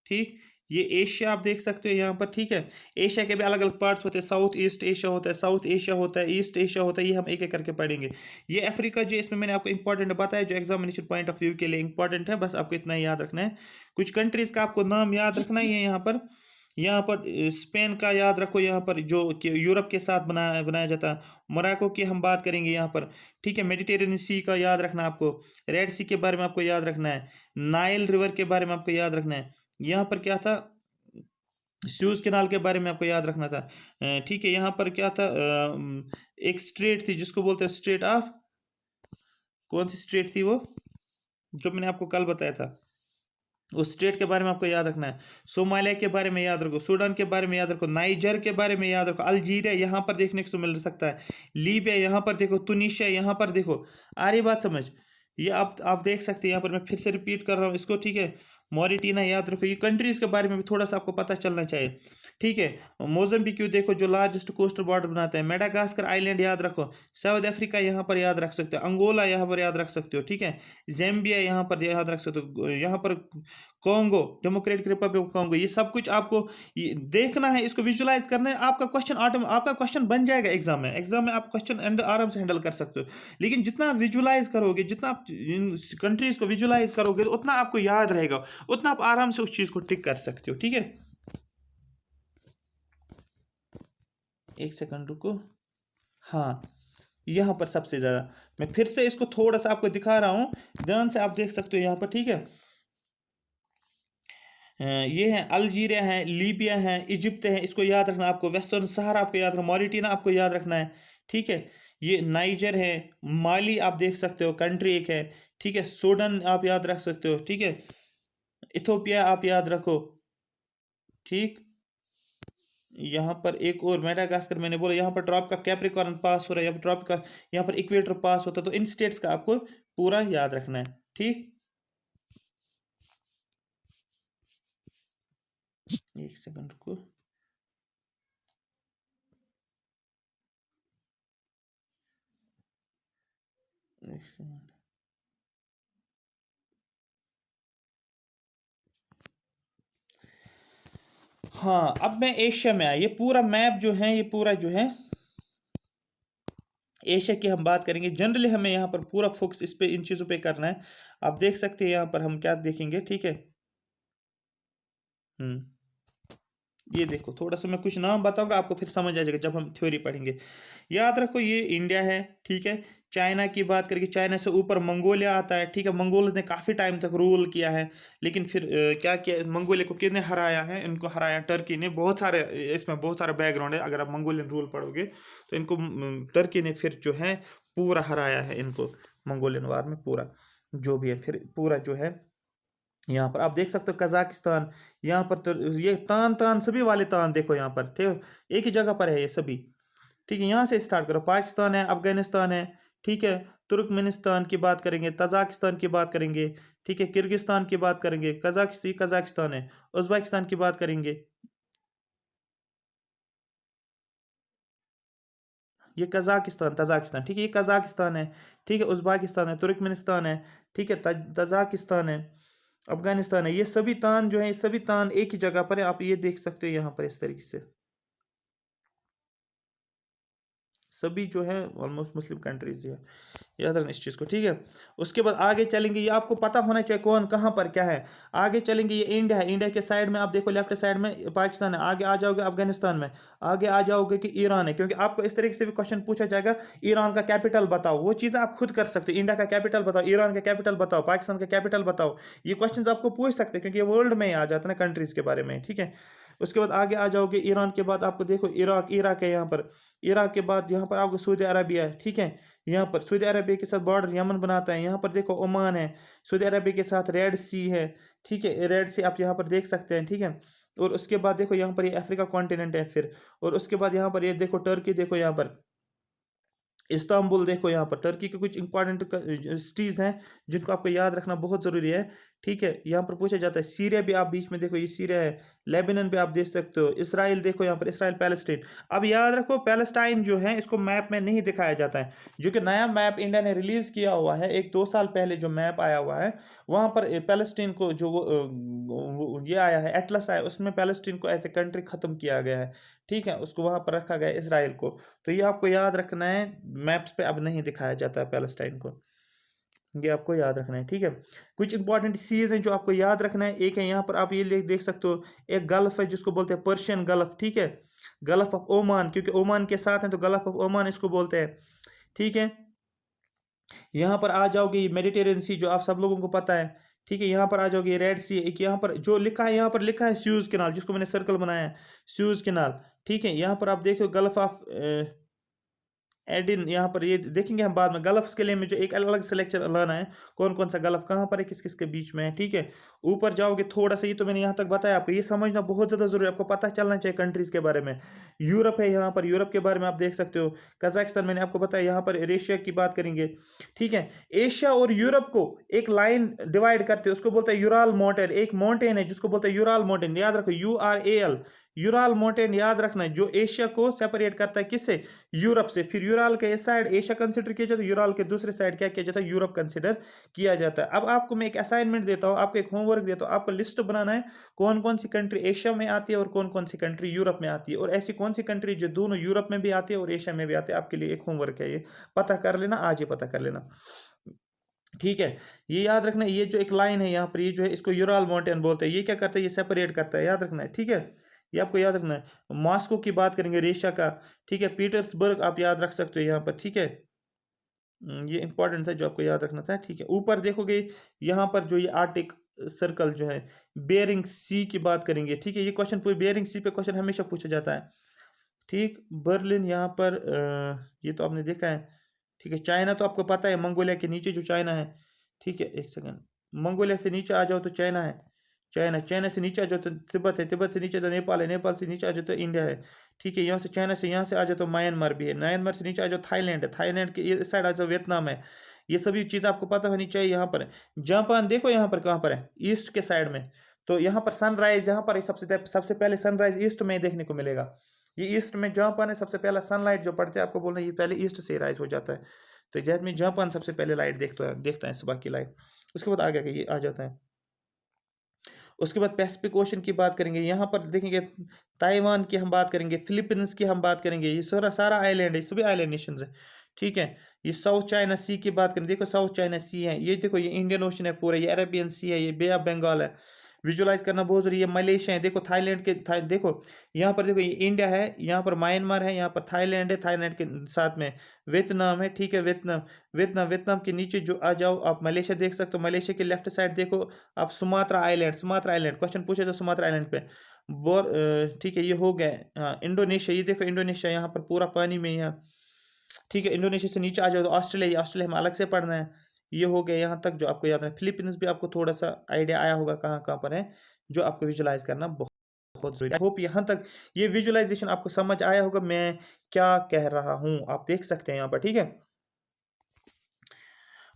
ठीक, ये एशिया आप देख सकते हो यहाँ पर, ठीक है। एशिया के भी अलग अलग पार्ट्स होते हैं, साउथ ईस्ट एशिया होता है, साउथ एशिया होता है, ईस्ट एशिया होता है, ये हम एक एक करके पढ़ेंगे। ये अफ्रीका जो इसमें मैंने आपको इंपॉर्टेंट बताया, जो एग्जामिनेशन पॉइंट ऑफ व्यू के लिए इंपॉर्टेंट है, बस आपको इतना ही याद रखना है। कुछ कंट्रीज का आपको नाम याद रखना ही है यहाँ पर स्पेन का याद रखो, यहाँ पर जो यूरोप के साथ बनाया जाता है। मोरक्को की हम बात करेंगे यहाँ पर, ठीक है। मेडिटेरेनियन सी का याद रखना आपको, रेड सी के बारे में आपको याद रखना है, नाइल रिवर के बारे में आपको याद रखना है, यहाँ पर क्या था, स्यूज कैनाल के बारे में आपको याद रखना था, ठीक है। यहाँ पर क्या था, एक स्ट्रेट थी जिसको बोलते हैं स्ट्रेट ऑफ, कौन सी स्ट्रेट थी वो, जो मैंने आपको कल बताया था, उस स्टेट के बारे में आपको याद रखना है। सोमालिया के बारे में याद रखो, सूडान के बारे में याद रखो, नाइजर के बारे में याद रखो, अल्जीरिया यहाँ पर देखने को मिल सकता है, लीबिया यहाँ पर देखो, तुनीशिया यहाँ पर देखो। आ रही बात समझ? ये आप देख सकते हैं यहाँ पर, मैं फिर से रिपीट कर रहा हूँ इसको, ठीक है। मॉरिटीना याद रखो, ये कंट्रीज के बारे में भी थोड़ा सा आपको पता चलना चाहिए, ठीक है। मोजम्बिक देखो जो लार्जेस्ट कोस्टल बॉर्डर बनाता है, मेडागास्कर आइलैंड याद रखो, साउथ अफ्रीका यहाँ पर याद रख सकते हो, अंगोला यहाँ पर याद रख सकते हो, ठीक है। जैम्बिया यहाँ पर याद रख सकते हो, यहाँ पर Congo, democratic Republic of Congo. ये सब कुछ आपको ये देखना है, इसको विजुलाइज करना है। आपका क्वेश्चन बन जाएगा एग्जाम में आप क्वेश्चन आराम से हैंडल कर सकते हो। लेकिन जितना आप विजुलाइज करोगे, जितना आप इन कंट्रीज को विजुलाइज करोगे, उतना आपको याद रहेगा, उतना आप आराम से उस चीज को टिक कर सकते हो, ठीक है। एक सेकंड रुको। हाँ, यहाँ पर सबसे ज्यादा, मैं फिर से इसको थोड़ा सा आपको दिखा रहा हूँ, ध्यान से आप देख सकते हो यहाँ पर, ठीक है। ये है अल्जीरिया है, लीबिया है, इजिप्ट है, इसको याद रखना आपको। वेस्टर्न सहारा आपको याद रखना, मॉरिटीना आपको याद रखना है, ठीक है। ये नाइजर है, माली आप देख सकते हो, कंट्री एक है, ठीक है। सूडान आप याद रख सकते हो, ठीक है। इथोपिया आप याद रखो, ठीक। यहाँ पर एक और मेडागास्कर मैंने बोला, यहाँ पर ट्रॉप का कैप्रिकॉर्न पास हो रहा है, यहाँ पर ट्रॉप का, यहाँ पर इक्वेटर पास होता है। तो इन स्टेट्स का आपको पूरा याद रखना है, ठीक। एक सेकंड रुको। एक सेकंड। हाँ, अब मैं एशिया में आया, ये पूरा मैप जो है, ये पूरा जो है एशिया की हम बात करेंगे। जनरली हमें यहाँ पर पूरा फोकस इस पे, इन चीज़ों पे करना है। आप देख सकते हैं यहाँ पर हम क्या देखेंगे, ठीक है। हम्म ये देखो, थोड़ा सा मैं कुछ नाम बताऊंगा, आपको फिर समझ आ जाएगा जब हम थ्योरी पढ़ेंगे। याद रखो, ये इंडिया है, ठीक है। चाइना की बात करेंगे, चाइना से ऊपर मंगोलिया आता है, ठीक है। मंगोल ने काफ़ी टाइम तक रूल किया है, लेकिन फिर क्या किया, मंगोलिया को किसने हराया है? इनको हराया टर्की ने। बहुत सारे इसमें बहुत सारा बैकग्राउंड है, अगर आप मंगोलियन रूल पढ़ोगे तो इनको टर्की ने फिर जो है पूरा हराया है इनको, मंगोलियन वार में पूरा जो भी है, फिर पूरा जो है यहाँ पर आप देख सकते हो कजाकिस्तान। यहाँ पर तो ये तान तान सभी वाले तान देखो यहाँ पर, ठीक है, एक ही जगह पर है ये सभी, ठीक है। यहाँ से स्टार्ट करो, पाकिस्तान है, अफगानिस्तान है, ठीक है। तुर्कमेनिस्तान की बात करेंगे, तजाकिस्तान की बात करेंगे, ठीक है। किर्गिस्तान की बात करेंगे, कजाकिस्तान है। उज्बेकिस्तान की बात करेंगे, ये कजाकिस्तान, तजाकिस्तान, ठीक है, ये कजाकिस्तान है, ठीक है। उज्बेकिस्तान है, तुर्कमेनिस्तान है, ठीक है, तजाकिस्तान है, अफगानिस्तान है। ये सभी तान जो है, ये सभी तान एक ही जगह पर है, आप ये देख सकते हो यहाँ पर इस तरीके से, सभी जो है ऑलमोस्ट मुस्लिम कंट्रीज है। याद रखना इस चीज़ को, ठीक है। उसके बाद आगे चलेंगे, ये आपको पता होना चाहिए कौन कहाँ पर क्या है। आगे चलेंगे, ये इंडिया है, इंडिया के साइड में आप देखो, लेफ्ट साइड में पाकिस्तान है। आगे आ जाओगे अफगानिस्तान में, आगे आ जाओगे कि ईरान है, क्योंकि आपको इस तरीके से भी क्वेश्चन पूछा जाएगा, ईरान का कैपिटल बताओ। वो चीज़ें आप खुद कर सकते हो, इंडिया का कैपिटल बताओ, ईरान का कैपिटल बताओ, पाकिस्तान का कैपिटल बताओ। ये क्वेश्चन आपको पूछ सकते हैं, क्योंकि ये वर्ल्ड में ही आ जाता है ना, कंट्रीज के बारे में, ठीक है। उसके बाद आगे आ जाओगे, ईरान के बाद आपको देखो इराक, इराक है यहाँ पर। इराक के बाद यहाँ पर आपको सऊदी अरबिया है, ठीक है। यहाँ पर सऊदी अरबिया के साथ बॉर्डर यमन बनाता है। यहाँ पर देखो ओमान है, सऊदी अरबिया के साथ रेड सी है, ठीक है। रेड सी आप यहाँ पर देख सकते हैं, ठीक है। और उसके बाद देखो यहाँ पर ये अफ्रीका कॉन्टिनेंट है फिर। और उसके बाद यहाँ पर ये देखो टर्की, देखो यहाँ पर इस्तांबुल, देखो यहाँ पर टर्की के कुछ इंपॉर्टेंट सिटीज़ हैं जिनको आपको याद रखना बहुत ज़रूरी है, ठीक है। यहाँ पर पूछा जाता है, सीरिया भी आप बीच में देखो, ये सीरिया है। लेबनान भी आप देख सकते हो, इसराइल देखो यहाँ पर, इसराइल पैलेस्टाइन। अब याद रखो, पैलेस्टाइन जो है इसको मैप में नहीं दिखाया जाता है, जो कि नया मैप इंडिया ने रिलीज़ किया हुआ है, 1-2 साल पहले जो मैप आया हुआ है, वहाँ पर पैलेस्टीन को जो ये आया है, एटलस आया, उसमें पैलेस्टीन को एज ए कंट्री ख़त्म किया गया है, ठीक है। उसको वहाँ पर रखा गया है, इसराइल को। तो ये आपको याद रखना है, मैप्स पे अब नहीं दिखाया जाता है पैलेस्टाइन को, ये आपको याद रखना है, ठीक है। कुछ इंपॉर्टेंट सीज हैं जो आपको याद रखना है। एक है यहाँ पर आप ये देख सकते हो, एक गल्फ है जिसको बोलते हैं पर्शियन गल्फ, ठीक है। गल्फ ऑफ ओमान, क्योंकि ओमान के साथ है तो गल्फ ऑफ ओमान इसको बोलते हैं, ठीक है। यहाँ पर आ जाओगे, मेडिटेरियन सी जो आप सब लोगों को पता है, ठीक है। यहाँ पर आ जाओगे, रेड सी। एक यहाँ पर जो लिखा है, यहाँ पर लिखा है स्यूज कैनाल, जिसको मैंने सर्कल बनाया है, स्यूज कैनाल, ठीक है। यहाँ पर आप देखो गल्फ ऑफ एडिन, यहाँ पर ये देखेंगे हम बाद में। गल्फ्स के लिए मुझे एक अलग से लेक्चर लाना है, कौन कौन सा गल्फ कहाँ पर है, किस किस के बीच में है, ठीक है। ऊपर जाओगे थोड़ा सा, ये तो मैंने यहाँ तक बताया आपको, ये समझना बहुत ज़्यादा जरूरी है, आपको पता चलना चाहिए कंट्रीज के बारे में। यूरोप है यहाँ पर, यूरोप के बारे में आप देख सकते हो। कजाकिस्तान मैंने आपको बताया, यहाँ पर एशिया की बात करेंगे, ठीक है। एशिया और यूरोप को एक लाइन डिवाइड करते हैं, उसको बोलते हैं यूराल माउंटेन। एक माउंटेन है जिसको बोलते हैं यूराल माउंटेन, याद रखो, URAL, यूराल माउंटेन याद रखना है, जो एशिया को सेपरेट करता है किससे, यूरोप से। फिर यूराल के इस साइड एशिया कंसिडर किया जाता है, यूराल के दूसरे साइड क्या किया जाता है, यूरोप कंसिडर किया जाता है। अब आपको मैं एक असाइनमेंट देता हूं, आपको एक होमवर्क देता हूं, आपको लिस्ट बनाना है कौन कौन सी कंट्री एशिया में आती है और कौन कौन सी कंट्री यूरोप में आती है, और ऐसी कौन सी कंट्री जो दोनों यूरोप में भी आती है और एशिया में भी आती है। आपके लिए एक होमवर्क है, ये पता कर लेना, आज ही पता कर लेना, ठीक है। ये याद रखना, ये जो एक लाइन है यहाँ पर, ये जो है इसको यूराल माउंटेन बोलते हैं। ये क्या करता है, ये सेपरेट करता है, याद रखना है, ठीक है। ये आपको याद रखना है। मॉस्को की बात करेंगे, रशिया का, ठीक है। पीटर्सबर्ग आप याद रख सकते हो यहाँ पर, ठीक है। ये इंपॉर्टेंट था जो आपको याद रखना था, ठीक है। ऊपर देखोगे यहाँ पर जो ये आर्टिक सर्कल जो है, बेरिंग सी की बात करेंगे, ठीक है। ये क्वेश्चन पूरे बेरिंग सी पे क्वेश्चन हमेशा पूछा जाता है, ठीक। बर्लिन यहाँ पर ये तो आपने देखा है, ठीक है। चाइना तो आपको पता है, मंगोलिया के नीचे जो चाइना है, ठीक है। एक सेकंड, मंगोलिया से नीचे आ जाओ तो चाइना है, चाइना, चाइना से नीचे आ जाओ तो तिब्बत है, तिब्बत से नीचे तो नेपाल है, नेपाल से नीचे आ जाओ तो इंडिया है, ठीक है। यहाँ से चाइना से यहाँ से आ जाओ तो म्यांमार भी है, म्यांमार से नीचे आ जाओ थाईलैंड है, थाईलैंड के इस साइड आ जाओ वियतनाम है। ये सभी चीज़ आपको पता होनी चाहिए। यहाँ पर जापान देखो, यहाँ पर कहाँ पर है, ईस्ट के साइड में। तो यहाँ पर सनराइज, यहाँ पर सबसे सबसे पहले सनराइज ईस्ट में देखने को मिलेगा। ये ईस्ट में जापान है, सबसे पहला सनलाइट जो पड़ता है, आपको बोलना ये पहले ईस्ट से राइज हो जाता है। तो जैसे में जापान सबसे पहले लाइट देखता है सुबह की लाइट। उसके बाद आगे ये आ जाता है। उसके बाद पैसिफिक ओशन की बात करेंगे, यहाँ पर देखेंगे ताइवान की हम बात करेंगे, फिलीपींस की हम बात करेंगे। ये सारा सारा आइलैंड है, सभी आइलैंड नेशंस है, ठीक है। ये साउथ चाइना सी की बात करें, देखो साउथ चाइना सी है, ये देखो ये इंडियन ओशन है पूरा, ये अरेबियन सी है, ये बे ऑफ बंगाल है। विजुलाइज करना बहुत जरूरी है। मलेशिया है, देखो थाईलैंड के देखो यहाँ पर, देखो ये इंडिया है, यहाँ पर म्यांमार है, यहाँ पर थाईलैंड है, थाईलैंड के साथ में वियतनाम है, ठीक है। वियतनाम, वियतनाम के नीचे जो आ जाओ आप मलेशिया देख सकते हो। मलेशिया के लेफ्ट साइड देखो आप Sumatra island, Sumatra island question पूछे तो सुमात्रा आइलैंड पे बोर, ठीक है। ये हो गए, हाँ इंडोनेशिया, ये देखो इंडोनेशिया यहाँ पर पूरा पानी में यहाँ, ठीक है। इंडोनेशिया से नीचे आ जाओ तो ऑस्ट्रेलिया, ऑस्ट्रेलिया में अलग से पढ़ना है। ये हो गया यहाँ तक जो आपको याद है। फिलीपींस भी आपको थोड़ा सा आइडिया आया होगा कहाँ कहाँ पर है, जो आपको विजुलाइज करना बहुत बहुत जरूरी है। होप यहाँ तक ये विजुलाइजेशन आपको समझ आया होगा, मैं क्या कह रहा हूँ, आप देख सकते हैं यहाँ पर, ठीक है।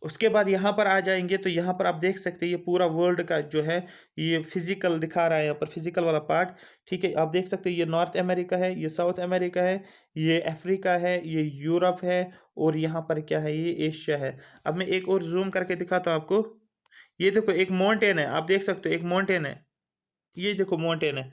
उसके बाद यहाँ पर आ जाएंगे तो यहाँ पर आप देख सकते हैं ये पूरा वर्ल्ड का जो है ये फिजिकल दिखा रहा है, यहाँ पर फिजिकल वाला पार्ट, ठीक है। आप देख सकते हैं ये नॉर्थ अमेरिका है, ये साउथ अमेरिका है, ये अफ्रीका है, ये यूरोप है, और यहाँ पर क्या है, ये एशिया है। अब मैं एक और जूम करके दिखाता हूँ आपको। ये देखो एक माउंटेन है, आप देख सकते हो एक माउंटेन है, ये देखो माउंटेन है,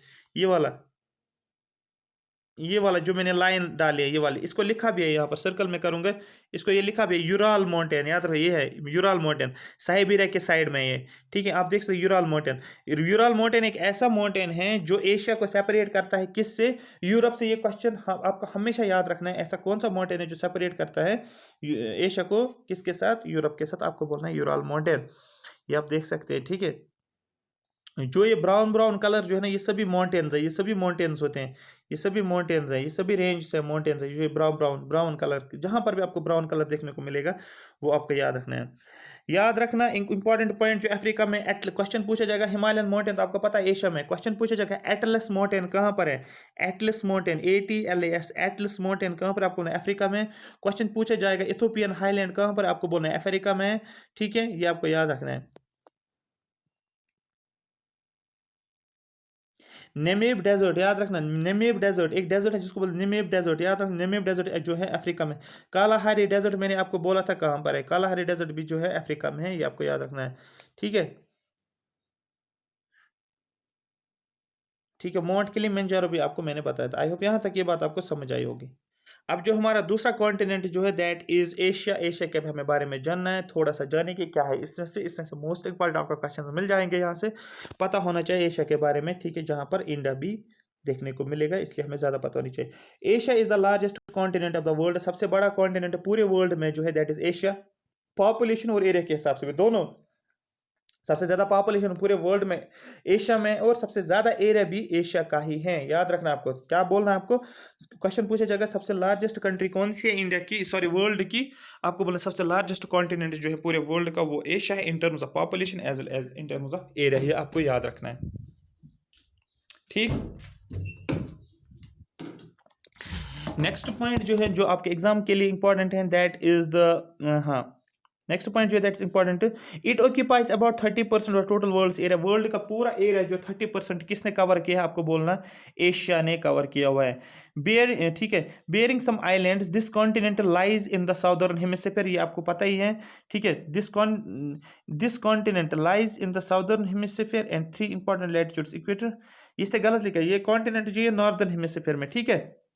ये वाला जो मैंने लाइन डाली है, ये वाली, इसको लिखा भी है यहाँ पर, सर्कल में करूंगा इसको, ये लिखा भी है यूराल माउंटेन, याद रखो ये है यूराल माउंटेन, साइबेरिया के साइड में ये, ठीक है। आप देख सकते हो यूराल माउंटेन। यूराल माउंटेन एक ऐसा माउंटेन है जो एशिया को सेपरेट करता है किससे, यूरोप से। ये क्वेश्चन आपको हमेशा याद रखना है, ऐसा कौन सा माउंटेन है जो सेपरेट करता है एशिया को किसके साथ, यूरोप के साथ। आपको बोलना है यूराल माउंटेन, ये आप देख सकते हैं, ठीक है। जो ये ब्राउन ब्राउन कलर जो है ना, ये सभी माउंटेन्स है, ये सभी माउंटेन्स होते हैं, ये सभी माउंटेन्स है, ये सभी रेंज से माउंटेन्स है। जो ये ब्राउन ब्राउन ब्राउन कलर, जहां पर भी आपको ब्राउन कलर देखने को मिलेगा वो आपको याद रखना है। याद रखना इंपॉर्टेंट पॉइंट, जो अफ्रीका में क्वेश्चन पूछा जाएगा हिमालयन माउंटेन, तो आपको पता है एशिया में क्वेश्चन पूछा जाएगा एटलस माउंटेन कहाँ पर है, Atlas mountain, ATLAS, Atlas mountain कहाँ पर, आपको अफ्रीका में। क्वेश्चन पूछा जाएगा इथोपियन हाईलैंड कहाँ पर, आपको बोलना है अफ्रीका में, ठीक है। ये आपको याद रखना है। नेमेब डेजर्ट याद रखना, नेमेब डेजर्ट एक डेजर्ट है जिसको बोलते नेमेब डेजर्ट, याद रखना। नेमेब डेजर्ट जो है अफ्रीका में। कालाहारी डेजर्ट मैंने आपको बोला था कहाँ पर है, कालाहारी डेजर्ट भी जो है अफ्रीका में है, ये आपको याद रखना है, ठीक है। ठीक है, माउंट किलिमंजारो भी आपको मैंने बताया था। आई होप यहाँ तक ये बात आपको समझ आई होगी। अब जो हमारा दूसरा कॉन्टिनेंट जो है दैट इज एशिया। एशिया के हमें बारे में जानना है, थोड़ा सा जाने की क्या है इसमें से मोस्ट इंपॉर्टेंट आपका क्वेश्चन मिल जाएंगे, यहाँ से पता होना चाहिए एशिया के बारे में, ठीक है। जहाँ पर इंडिया भी देखने को मिलेगा, इसलिए हमें ज्यादा पता होनी चाहिए। Asia is the largest continent of the world, सबसे बड़ा कॉन्टिनेंट पूरे वर्ल्ड में जो है दैट इज एशिया। पॉपुलेशन और एरिया के हिसाब से भी दोनों सबसे ज्यादा पॉपुलेशन पूरे वर्ल्ड में एशिया में, और सबसे ज्यादा एरिया भी एशिया का ही है। याद रखना, आपको क्या बोलना है, आपको क्वेश्चन पूछा जाएगा सबसे लार्जेस्ट कंट्री कौन सी है इंडिया की, सॉरी वर्ल्ड की, आपको बोलना सबसे लार्जेस्ट कॉन्टिनेंट जो है पूरे वर्ल्ड का वो एशिया है, in terms of population as well as in terms of area. ये आपको याद रखना है, ठीक। नेक्स्ट पॉइंट जो है जो आपके एग्जाम के लिए इंपॉर्टेंट है, दैट इज द, हाँ नेक्स्ट पॉइंट जो है that's important, it occupies about 30% of total world area. World का पूरा एरिया जो 30% किसने कवर किया है, आपको बोलना एशिया ने कवर किया हुआ है। बियर, ठीक है, bearing some islands, this continent lies in the southern hemisphere, ये आपको पता ही है, ठीक है। This continent lies in the southern hemisphere and 3 important latitudes equator. इससे गलत लिखा है, ये कॉन्टिनेंट जो है नॉर्दर्न हेमिस्फीयर में, ठीक है।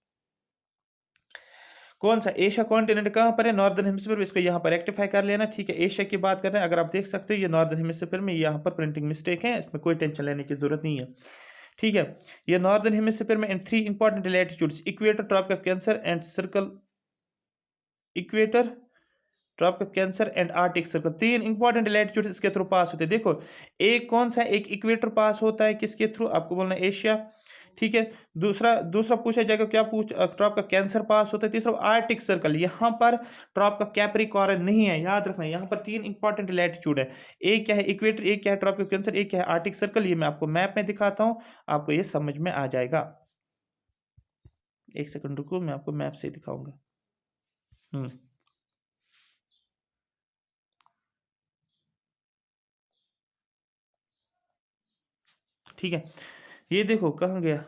कौन सा एशिया कॉन्टिनेंट कहां पर है, नॉर्दर्न हेमिस्फीयर, इसको यहां पर रेक्टिफाई कर लेना, ठीक है। एशिया की बात कर रहे हैं, अगर आप देख सकते हो ये नॉर्दर्न हेमिस्फीयर में, यहां पर प्रिंटिंग मिस्टेक है, इसमें कोई टेंशन लेने की जरूरत नहीं है, ठीक है। ये नॉर्दर्न हेमिस्फीयर में and 3 important latitudes, equator, Tropic of Cancer and circle, equator, Tropic of Cancer and Arctic Circle, 3 important latitudes इसके थ्रू पास होते हैं। देखो एक कौन सा, एक इक्वेटर पास होता है किसके थ्रू, आपको बोलना है एशिया, ठीक है। दूसरा दूसरा पूछा जाएगा क्या पूछ, ट्रॉप का कैंसर पास होता है। तीसरा आर्टिक सर्कल, यहाँ पर ट्रॉप का कैप्रिकॉर्न नहीं है, याद रखना। यहाँ पर 3 इंपॉर्टेंट लैटिट्यूड है, एक क्या है इक्वेटर, एक क्या है ट्रॉपिक कैंसर, एक क्या है आर्टिक सर्कल। ये मैं आपको मैप में दिखाता हूँ, आपको ये समझ में आ जाएगा। एक सेकंड रुको, मैं आपको मैप से दिखाऊंगा। ठीक है, ये देखो कहाँ गया,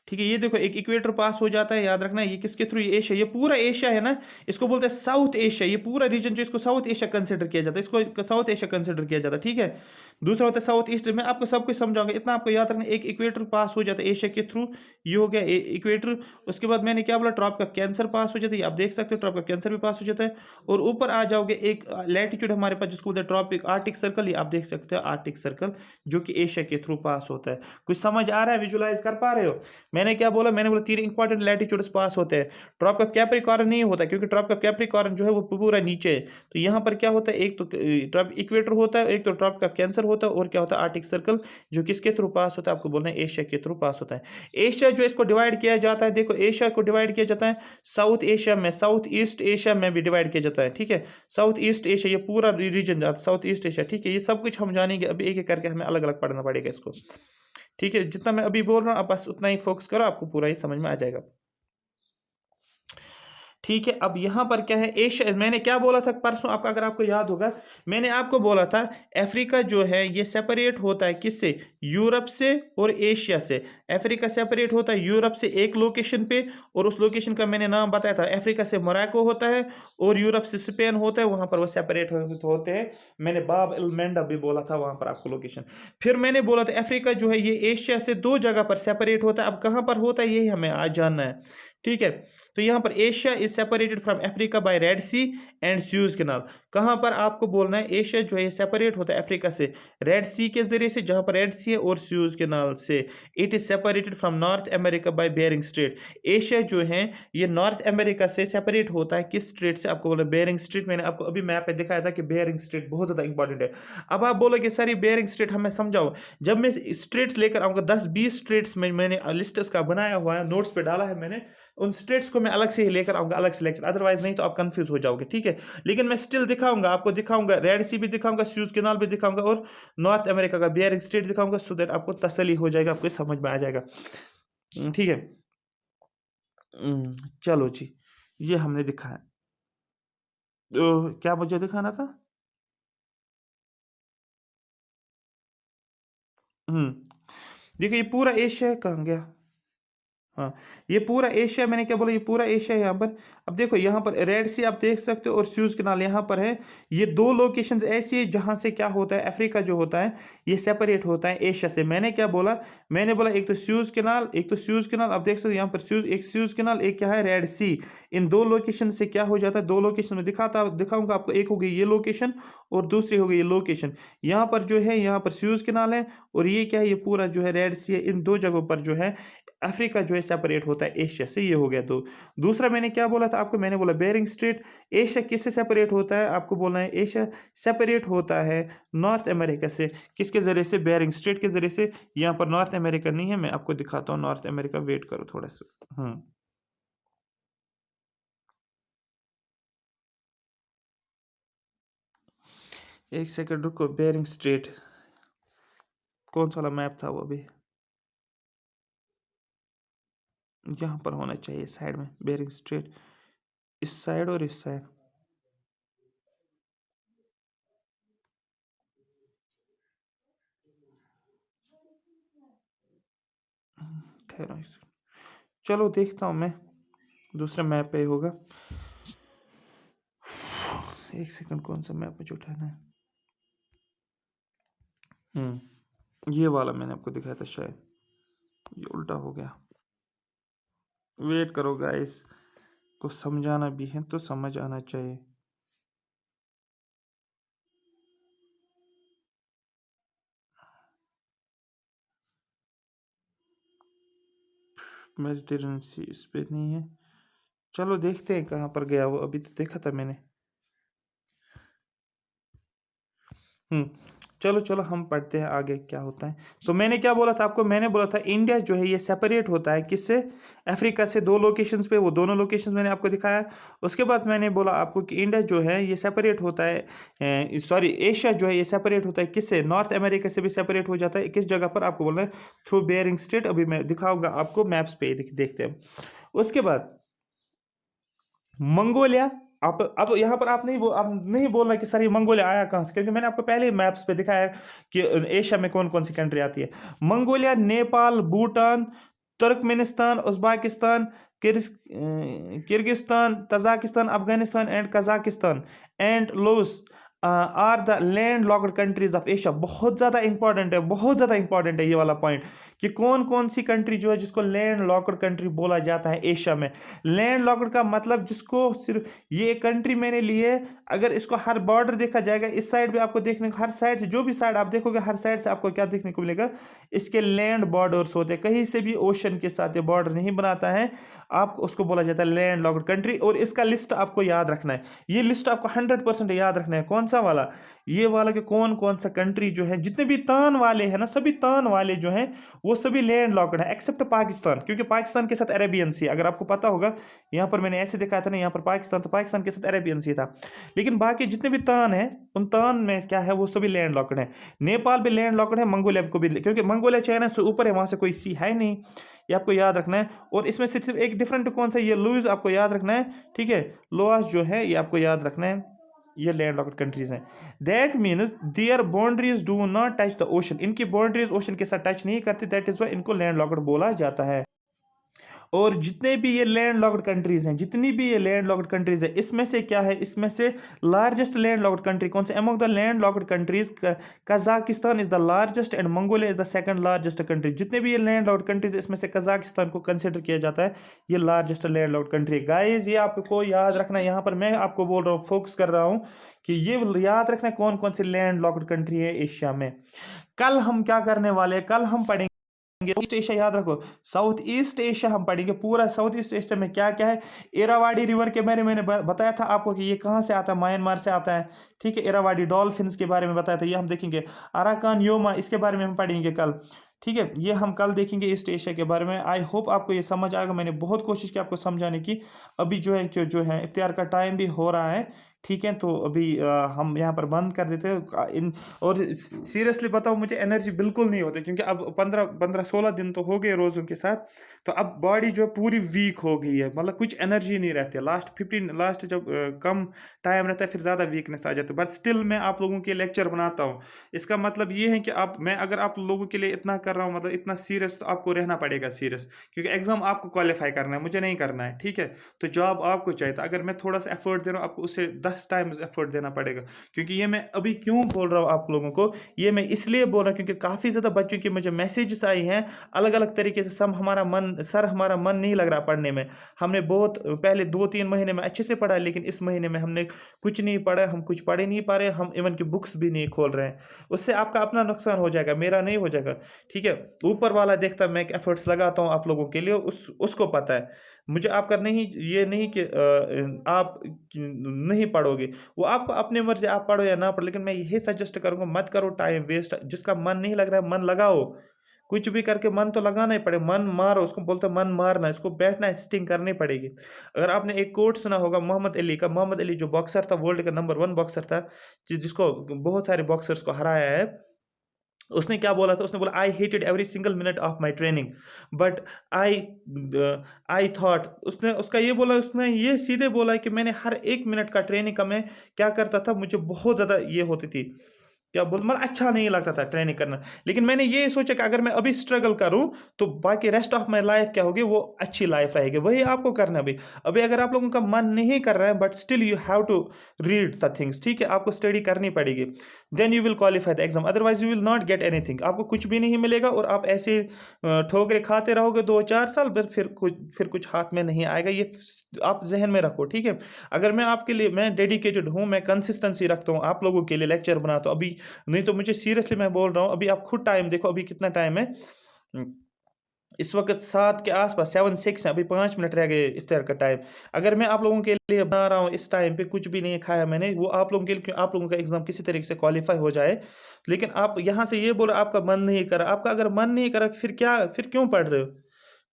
ठीक है। ये देखो एक इक्वेटर पास हो जाता है, याद रखना ये किसके थ्रू, ये एशिया, ये पूरा एशिया है ना, इसको बोलते हैं साउथ एशिया। ये पूरा रीजन जो इसको साउथ एशिया कंसिडर किया जाता है, इसको साउथ एशिया कंसिडर किया जाता है, ठीक है। दूसरा होता है साउथ ईस्ट, में आपको सब कुछ समझाऊंगा, इतना आपको याद रखना। एक इक्वेटर पास हो जाता है एशिया के थ्रू, ये हो गया इक्वेटर। उसके बाद मैंने क्या बोला, ट्रॉप का कैंसर पास हो जाता है, आप देख सकते हो ट्रॉप का कैंसर भी पास हो जाता है। और ऊपर आ जाओगे एक लैटिट्यूड हमारे पास जिसको बोलते हैं ट्रॉपिक आर्टिक सर्कल, ये आप देख सकते हो आर्टिक सर्कल, जो कि एशिया के थ्रू पास होता है। कुछ समझ आ रहा है, विजुलाइज कर पा रहे हो। मैंने क्या बोला, मैंने बोला 3 इंपॉर्टेंट लैटिट्यूड्स पास होते हैं। ट्रॉप का कैप्रिकॉर्न नहीं होता, क्योंकि ट्रॉप का कैप्रिकॉर्न जो है वो पूरा नीचे है। तो यहाँ पर क्या होता है, एक तो ट्रॉप इक्वेटर होता है, एक तो ट्रॉप का कैंसर होता है, और क्या होता है आर्टिक सर्कल, जो किसके थ्रू पास होता है, आपको बोलना है एशिया के थ्रू पास होता है। एशिया जो इसको डिवाइड किया जाता है, देखो एशिया को डिवाइड किया जाता है साउथ एशिया में, साउथ ईस्ट एशिया में भी डिवाइड किया जाता है, ठीक है। साउथ ईस्ट एशिया, ये पूरा रीजन जाता है साउथ ईस्ट एशिया, ठीक है। ये सब कुछ हम जानेंगे, अभी एक एक करके हमें अलग अलग पढ़ना पड़ेगा इसको, ठीक है। जितना मैं अभी बोल रहा हूँ आप बस उतना ही फोकस करो, आपको पूरा ही समझ में आ जाएगा, ठीक है। अब यहां पर क्या है, एशिया, मैंने क्या बोला था परसों आपका, अगर आपको याद होगा, मैंने आपको बोला था अफ्रीका जो है ये सेपरेट होता है किससे, यूरोप से और एशिया से। अफ्रीका सेपरेट होता है यूरोप से एक लोकेशन पे, और उस लोकेशन का मैंने नाम बताया था। अफ्रीका से मोरक्को होता है, और यूरोप से स्पेन होता है, वहां पर वो सेपरेट होते हैं। मैंने बाब एल मेंडा भी बोला था वहां पर आपको लोकेशन। फिर मैंने बोला था अफ्रीका जो है ये एशिया से 2 जगह पर सेपरेट होता है। अब कहां पर होता है यही हमें आज जानना है, ठीक है। तो यहां पर Asia is separated from Africa by Red Sea and Suez Canal. कहां पर आपको बोलना है, एशिया जो है सेपरेट होता है अफ्रीका से रेड सी के जरिए से, जहां पर रेड सी है, और स्यूज कैनाल से। It is separated from North America by Bering Strait. Asia जो है ये नॉर्थ अमेरिका से सेपरेट होता है किस स्ट्रेट से, आपको बोला बेरिंग स्ट्रेट। मैंने आपको अभी मैप पे दिखाया था कि बेरिंग स्ट्रेट बहुत ज्यादा इंपॉर्टेंट है। अब आप बोलोगे सर ये बेरिंग स्ट्रेट हमें समझाओ। जब मैं स्ट्रेट्स लेकर आऊंगा 10-20 स्ट्रेट्स में, मैंने लिस्ट उसका बनाया हुआ है, नोट्स पे डाला है मैंने, उन स्टेट्स को मैं अलग से ही लेकर आऊंगा, अलग से लेक्चर, अदरवाइज नहीं तो आप कंफ्यूज हो जाओगे, ठीक है। लेकिन मैं स्टिल दिखाऊंगा, आपको दिखाऊंगा रेड सी भी दिखाऊंगा, स्यूज कैनाल भी दिखाऊंगा, और नॉर्थ अमेरिका का बेरिंग स्ट्रेट दिखाऊंगा, सो दैट आपको तसल्ली हो जाएगा, आपको समझ में आ जाएगा, ठीक है। चलो जी, ये हमने दिखाया। तो क्या मुझे दिखाना था, देखिए ये पूरा एशिया कहाँ गया, हाँ, ये पूरा एशिया, मैंने क्या बोला, ये पूरा एशिया है यहाँ पर। अब देखो यहाँ पर रेड सी आप देख सकते हो, और स्यूज कैनाल यहाँ पर है। ये 2 लोकेशंस ऐसी है जहाँ से क्या होता है, अफ्रीका जो होता है ये सेपरेट होता है एशिया से। मैंने क्या बोला, मैंने बोला एक तो स्यूज कैनाल, एक तो स्यूज कैनाल, आप देख सकते हो यहाँ पर एक स्यूज कैनाल, एक क्या है रेड सी। इन 2 लोकेशन से क्या हो जाता है, 2 लोकेशन में दिखाऊंगा आपको। एक हो गई ये लोकेशन, और दूसरी हो गई ये लोकेशन। यहाँ पर जो है, यहाँ पर स्यूज कैनाल है, और ये क्या है, ये पूरा जो है रेड सी है। इन 2 जगहों पर जो है अफ्रीका जो है सेपरेट होता है एशिया से, ये हो गया। तो दूसरा मैंने क्या बोला था आपको, मैंने बोला बेरिंग स्ट्रेट। एशिया किससे सेपरेट होता है, आपको बोलना है एशिया सेपरेट होता है नॉर्थ अमेरिका से। किसके ज़रिए से, बेरिंग स्ट्रेट के ज़रिए से। यहाँ पर नॉर्थ अमेरिका नहीं है, मैं आपको दिखाता हूँ नॉर्थ अमेरिका, वेट करो थोड़ा सा। एक सेकंड रुको, बेरिंग स्ट्रेट कौन सा वाला मैप था वो, अभी यहाँ पर होना चाहिए साइड में, बेरिंग स्ट्रेट इस साइड और इस साइड। ठहरो चलो देखता हूँ मैं, दूसरे मैप पे होगा। एक सेकंड, कौन सा मैप मुझे उठाना है। ये वाला मैंने आपको दिखाया था शायद, ये उल्टा हो गया। वेट करो गाइस, को समझाना भी है तो समझ आना चाहिए। मेडिटेरेनियन सी इस पे नहीं है, चलो देखते हैं कहाँ पर गया वो, अभी तो देखा था मैंने। हम्म चलो चलो हम पढ़ते हैं आगे क्या होता है। तो मैंने क्या बोला था आपको, मैंने बोला था इंडिया जो है ये सेपरेट होता है किससे, अफ्रीका से। दो लोकेशंस पे, वो दोनों लोकेशंस मैंने आपको दिखाया। उसके बाद मैंने बोला आपको कि इंडिया जो है ये सेपरेट होता है, सॉरी एशिया जो है ये सेपरेट होता है किससे, नॉर्थ अमेरिका से भी सेपरेट हो जाता है। किस जगह पर, आपको बोलना है थ्रू बेरिंग स्ट्रेट। अभी मैं दिखाऊंगा आपको मैप्स पे, देखते हैं। उसके बाद मंगोलिया। आप अब यहाँ पर आप नहीं बोलना कि सर ये मंगोलिया आया कहाँ से, क्योंकि मैंने आपको पहले ही मैप्स पे दिखाया है कि एशिया में कौन कौन सी कंट्री आती है। Mongolia, Nepal, Bhutan, Turkmenistan, Uzbekistan, Kyrgyzstan, Tajikistan, Afghanistan and Kazakhstan and Laos are the land locked countries of Asia. बहुत ज़्यादा इंपॉर्टेंट है, बहुत ज़्यादा इंपॉर्टेंट है ये वाला पॉइंट, कि कौन कौन सी कंट्री जो है जिसको लैंड लॉक्ड कंट्री बोला जाता है एशिया में। लैंड लॉक्ड का मतलब जिसको सिर्फ, ये एक कंट्री मैंने ली है, अगर इसको हर बॉर्डर देखा जाएगा, इस साइड भी आपको देखने को, हर साइड से जो भी साइड आप देखोगे, हर साइड से आपको क्या देखने को मिलेगा, इसके लैंड बॉर्डर्स होते हैं। कहीं से भी ओशन के साथ ये बॉर्डर नहीं बनाता है, आप उसको बोला जाता है लैंड लॉक्ड कंट्री। और इसका लिस्ट आपको याद रखना है, ये लिस्ट आपको 100% याद रखना है। कौन सा वाला, ये वाला, कि कौन कौन सा कंट्री जो है, जितने भी तान वाले हैं ना, सभी तान वाले जो हैं वो सभी लैंड लॉक्ड है एक्सेप्ट पाकिस्तान, क्योंकि पाकिस्तान के साथ अरेबियन सी, अगर आपको पता होगा, यहाँ पर मैंने ऐसे दिखाया था ना, यहाँ पर पाकिस्तान, तो पाकिस्तान के साथ अरेबियन सी था। लेकिन बाकी जितने भी तान हैं, उन तान में क्या है, वो सभी लैंड लॉक्ड है। नेपाल भी लैंड लॉक्ड है, मंगोलिया को भी, क्योंकि मंगोलिया चाइना से ऊपर है, वहां से कोई सी है नहीं, ये आपको याद रखना है। और इसमें सिर्फ एक डिफरेंट कौन सा, ये लूज आपको याद रखना है, ठीक है। लोआस जो है ये आपको याद रखना है, ये लैंड लॉक्ड कंट्रीज हैं। That means their boundaries do not touch the ocean, इनकी बाउंड्रीज ओशन के साथ टच नहीं करती, दैट इज वाई इनको लैंड लॉक्ड बोला जाता है। और जितने भी ये लैंड लॉक्ड कंट्रीज हैं, जितनी भी ये लैंड लॉक्ड कंट्रीज है, इसमें से क्या है, इसमें से लार्जेस्ट लैंड लॉक्ड कंट्री कौन से, among the land locked countries Kazakhstan is the largest and Mongolia is the second largest country. जितने भी ये लैंड लॉक्ड कंट्रीज, इसमें से कजाकिस्तान को कंसिडर किया जाता है ये largest land locked country. Guys ये आपको याद रखना है, यहाँ पर मैं आपको बोल रहा हूँ, फोकस कर रहा हूँ कि ये याद रखना है कौन कौन सी लैंड लॉक्ड कंट्री है एशिया में। कल हम क्या करने वाले हैं, कल हम पढ़ेंगे ईस्ट एशिया, याद रखो साउथ ईस्ट एशिया हम पढ़ेंगे। पूरा साउथ ईस्ट एशिया में क्या क्या है, इरावाडी रिवर के बारे में मैंने बताया था आपको कि ये कहाँ से आता है, म्यांमार से आता है, ठीक है। इरावाडी डॉल्फिन्स के बारे में बताया था, ये हम देखेंगे। अराकान योमा, इसके बारे में हम पढ़ेंगे कल, ठीक है। ये हम कल देखेंगे ईस्ट एशिया के बारे में। आई होप आपको ये समझ आएगा, मैंने बहुत कोशिश की आपको समझाने की। अभी जो है जो है इफ्तियार का टाइम भी हो रहा है, ठीक है। तो अभी हम यहाँ पर बंद कर देते हैं इन। और सीरियसली बताओ, मुझे एनर्जी बिल्कुल नहीं होती, क्योंकि अब 15-16 दिन तो हो गए रोज़ों के साथ, तो अब बॉडी जो पूरी वीक हो गई है, मतलब कुछ एनर्जी नहीं रहती है। लास्ट जब कम टाइम रहता है फिर ज़्यादा वीकनेस आ जाती है। बट स्टिल मैं आप लोगों के लेक्चर बनाता हूँ, इसका मतलब ये है कि मैं अगर आप लोगों के लिए इतना कर रहा हूँ, मतलब इतना सीरियस, तो आपको रहना पड़ेगा सीरियस, क्योंकि एग्जाम आपको क्वालिफाई करना है, मुझे नहीं करना है, ठीक है। तो जॉब आपको चाहिए था, अगर मैं थोड़ा सा एफर्ट दे रहा हूँ, आपको उससे 10 टाइम्स एफर्ट देना पड़ेगा। क्योंकि ये मैं अभी क्यों बोल रहा हूँ आप लोगों को, ये मैं इसलिए बोल रहा हूँ क्योंकि काफ़ी ज़्यादा बच्चों की मुझे मैसेजेस आई हैं अलग अलग तरीके से। सब हमारा मन नहीं लग रहा पढ़ने में। हमने बहुत पहले 2-3 महीने में अच्छे से पढ़ा, लेकिन इस महीने में हमने कुछ नहीं पढ़ा, हम कुछ पढ़ ही नहीं पा रहे, हम इवन की बुक्स भी नहीं खोल रहे हैं। उससे आपका अपना नुकसान हो जाएगा, मेरा नहीं हो जाएगा। ठीक है, ऊपर वाला देखता मैं एफर्ट्स लगाता हूँ आप लोगों के लिए, उसको पता है। मुझे आपका नहीं, ये नहीं कि आप नहीं पढ़ोगे, वो आपको अपनी मर्जी, आप पढ़ो या ना पढ़ो। लेकिन मैं यही सजेस्ट करूंगा, मत करो टाइम वेस्ट। जिसका मन नहीं लग रहा है, मन लगाओ। कुछ भी करके मन तो लगाना ही पड़े, मन मारो, उसको बोलते हैं मन मारना, इसको बैठना स्टिंग करनी पड़ेगी। अगर आपने एक कोट सुना होगा मोहम्मद अली का, मोहम्मद अली जो बॉक्सर था, वर्ल्ड का नंबर 1 बॉक्सर था, जिसको बहुत सारे बॉक्सर्स को हराया है, उसने क्या बोला था? उसने बोला, I hated every single minute of my training, but I I thought, उसने उसका ये बोला, उसने ये सीधे बोला कि मैंने हर 1 मिनट का ट्रेनिंग का मैं क्या करता था, मुझे बहुत ज़्यादा ये होती थी, क्या बोल, मतलब अच्छा नहीं लगता था ट्रेनिंग करना। लेकिन मैंने ये सोचा कि अगर मैं अभी स्ट्रगल करूं तो बाकी रेस्ट ऑफ माय लाइफ क्या होगी, वो अच्छी लाइफ रहेगी। वही आपको करना है अभी। अभी अगर आप लोगों का मन नहीं कर रहा है, but still you have to read the things, ठीक है, आपको स्टडी करनी पड़ेगी, then you will qualify the exam, otherwise you will not get anything. आपको कुछ भी नहीं मिलेगा और आप ऐसे ठोकरे खाते रहोगे 2-4 साल, फिर कुछ हाथ में नहीं आएगा। ये आप जहन में रखो, ठीक है। अगर मैं आपके लिए, मैं डेडिकेटेड हूँ, मैं कंसिस्टेंसी रखता हूँ, आप लोगों के लिए लेक्चर बनाता हूँ अभी, नहीं तो मुझे सीरियसली मैं बोल रहा हूँ, अभी आप खुद टाइम देखो, अभी कितना टाइम है। उम, इस वक़्त 7 के आस-पास 7-6 है, अभी 5 मिनट रह गए इफ्तार का टाइम। अगर मैं आप लोगों के लिए बना रहा हूँ इस टाइम पे, कुछ भी नहीं खाया मैंने, वो आप लोगों के लिए, आप लोगों का एग्ज़ाम किसी तरीके से क्वालीफाई हो जाए। लेकिन आप यहाँ से ये बोलो आपका मन नहीं कर रहा, आपका अगर मन नहीं कर रहा, फिर क्यों पढ़ रहे हो?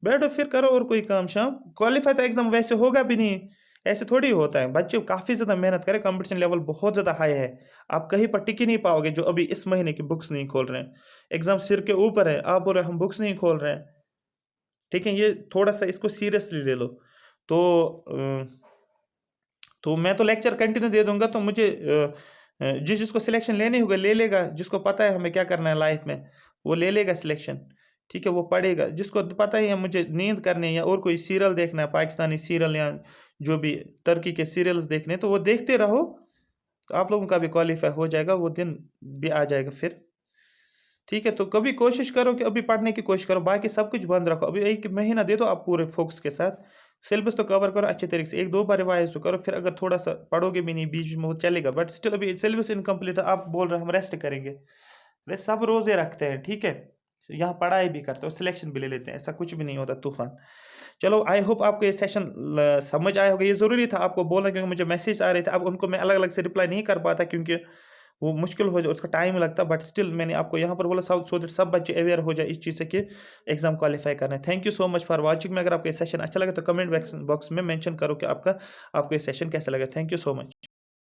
बैठो, फिर करो और कोई काम-शाम, क्वालीफाई तो एग्ज़ाम वैसे होगा भी नहीं, ऐसे थोड़ी होता है। बच्चे काफ़ी ज़्यादा मेहनत करें, कंपटीशन लेवल बहुत ज़्यादा हाई है। आप कहीं पर टिक ही नहीं पाओगे जो अभी इस महीने की बुक्स नहीं खोल रहे हैं। एग्ज़ाम सिर के ऊपर है, आप बोल रहे हैं हम बुक्स नहीं खोल रहे हैं। ठीक है, ये थोड़ा-सा इसको सीरियसली ले लो। तो तो मैं तो लेक्चर कंटिन्यू दे दूँगा, तो मुझे जिसको सिलेक्शन लेनी होगी ले लेगा, जिसको पता है हमें क्या करना है लाइफ़ में, वो ले लेगा सिलेक्शन, ठीक है, वो पढ़ेगा। जिसको पता ही है मुझे नींद करनी है या और कोई सीरियल देखना है, पाकिस्तानी सीरियल या जो भी टर्की के सीरियल्स देखने हैं, तो वो देखते रहो, तो आप लोगों का भी क्वालीफाई हो जाएगा, वो दिन भी आ जाएगा फिर। ठीक है, तो कभी कोशिश करो कि अभी पढ़ने की कोशिश करो, बाकी सब कुछ बंद रखो। अभी 1 महीना दे दो आप पूरे फ़ोकस के साथ। सिलेबस तो कवर करो अच्छे तरीके से, 1-2 बार रिवाइज़ तो करो, फिर अगर थोड़ा-सा पढ़ोगे भी नहीं बीच में, वो चलेगा, बट स्टिल अभी सिलेबस इनकम्प्लीट है, आप बोल रहे हो हम रेस्ट करेंगे। अरे सब रोज़े रखते हैं, ठीक है? यहाँ पढ़ाई भी करते हो, सिलेक्शन भी ले लेते हैं, ऐसा कुछ भी नहीं होता तूफ़ान। चलो, आई होप आपको ये सेशन समझ आया होगा। ये ज़रूरी था आपको बोलना, क्योंकि मुझे मैसेज आ रहे थे, अब उनको मैं अलग-अलग से रिप्लाई नहीं कर पाता, क्योंकि वो मुश्किल हो जाए, उसका टाइम लगता, बट स्टिल मैंने आपको यहाँ पर बोला सो दैट सब बच्चे अवेयर हो जाए इस चीज़ से कि एग्ज़ाम क्वालीफाई करना है। Thank you so much for watching. में अगर आपको ये सेशन अच्छा लगा तो कमेंट बॉक्स में मेंशन करो कि आपको ये सेशन कैसा लगा। Thank you so much.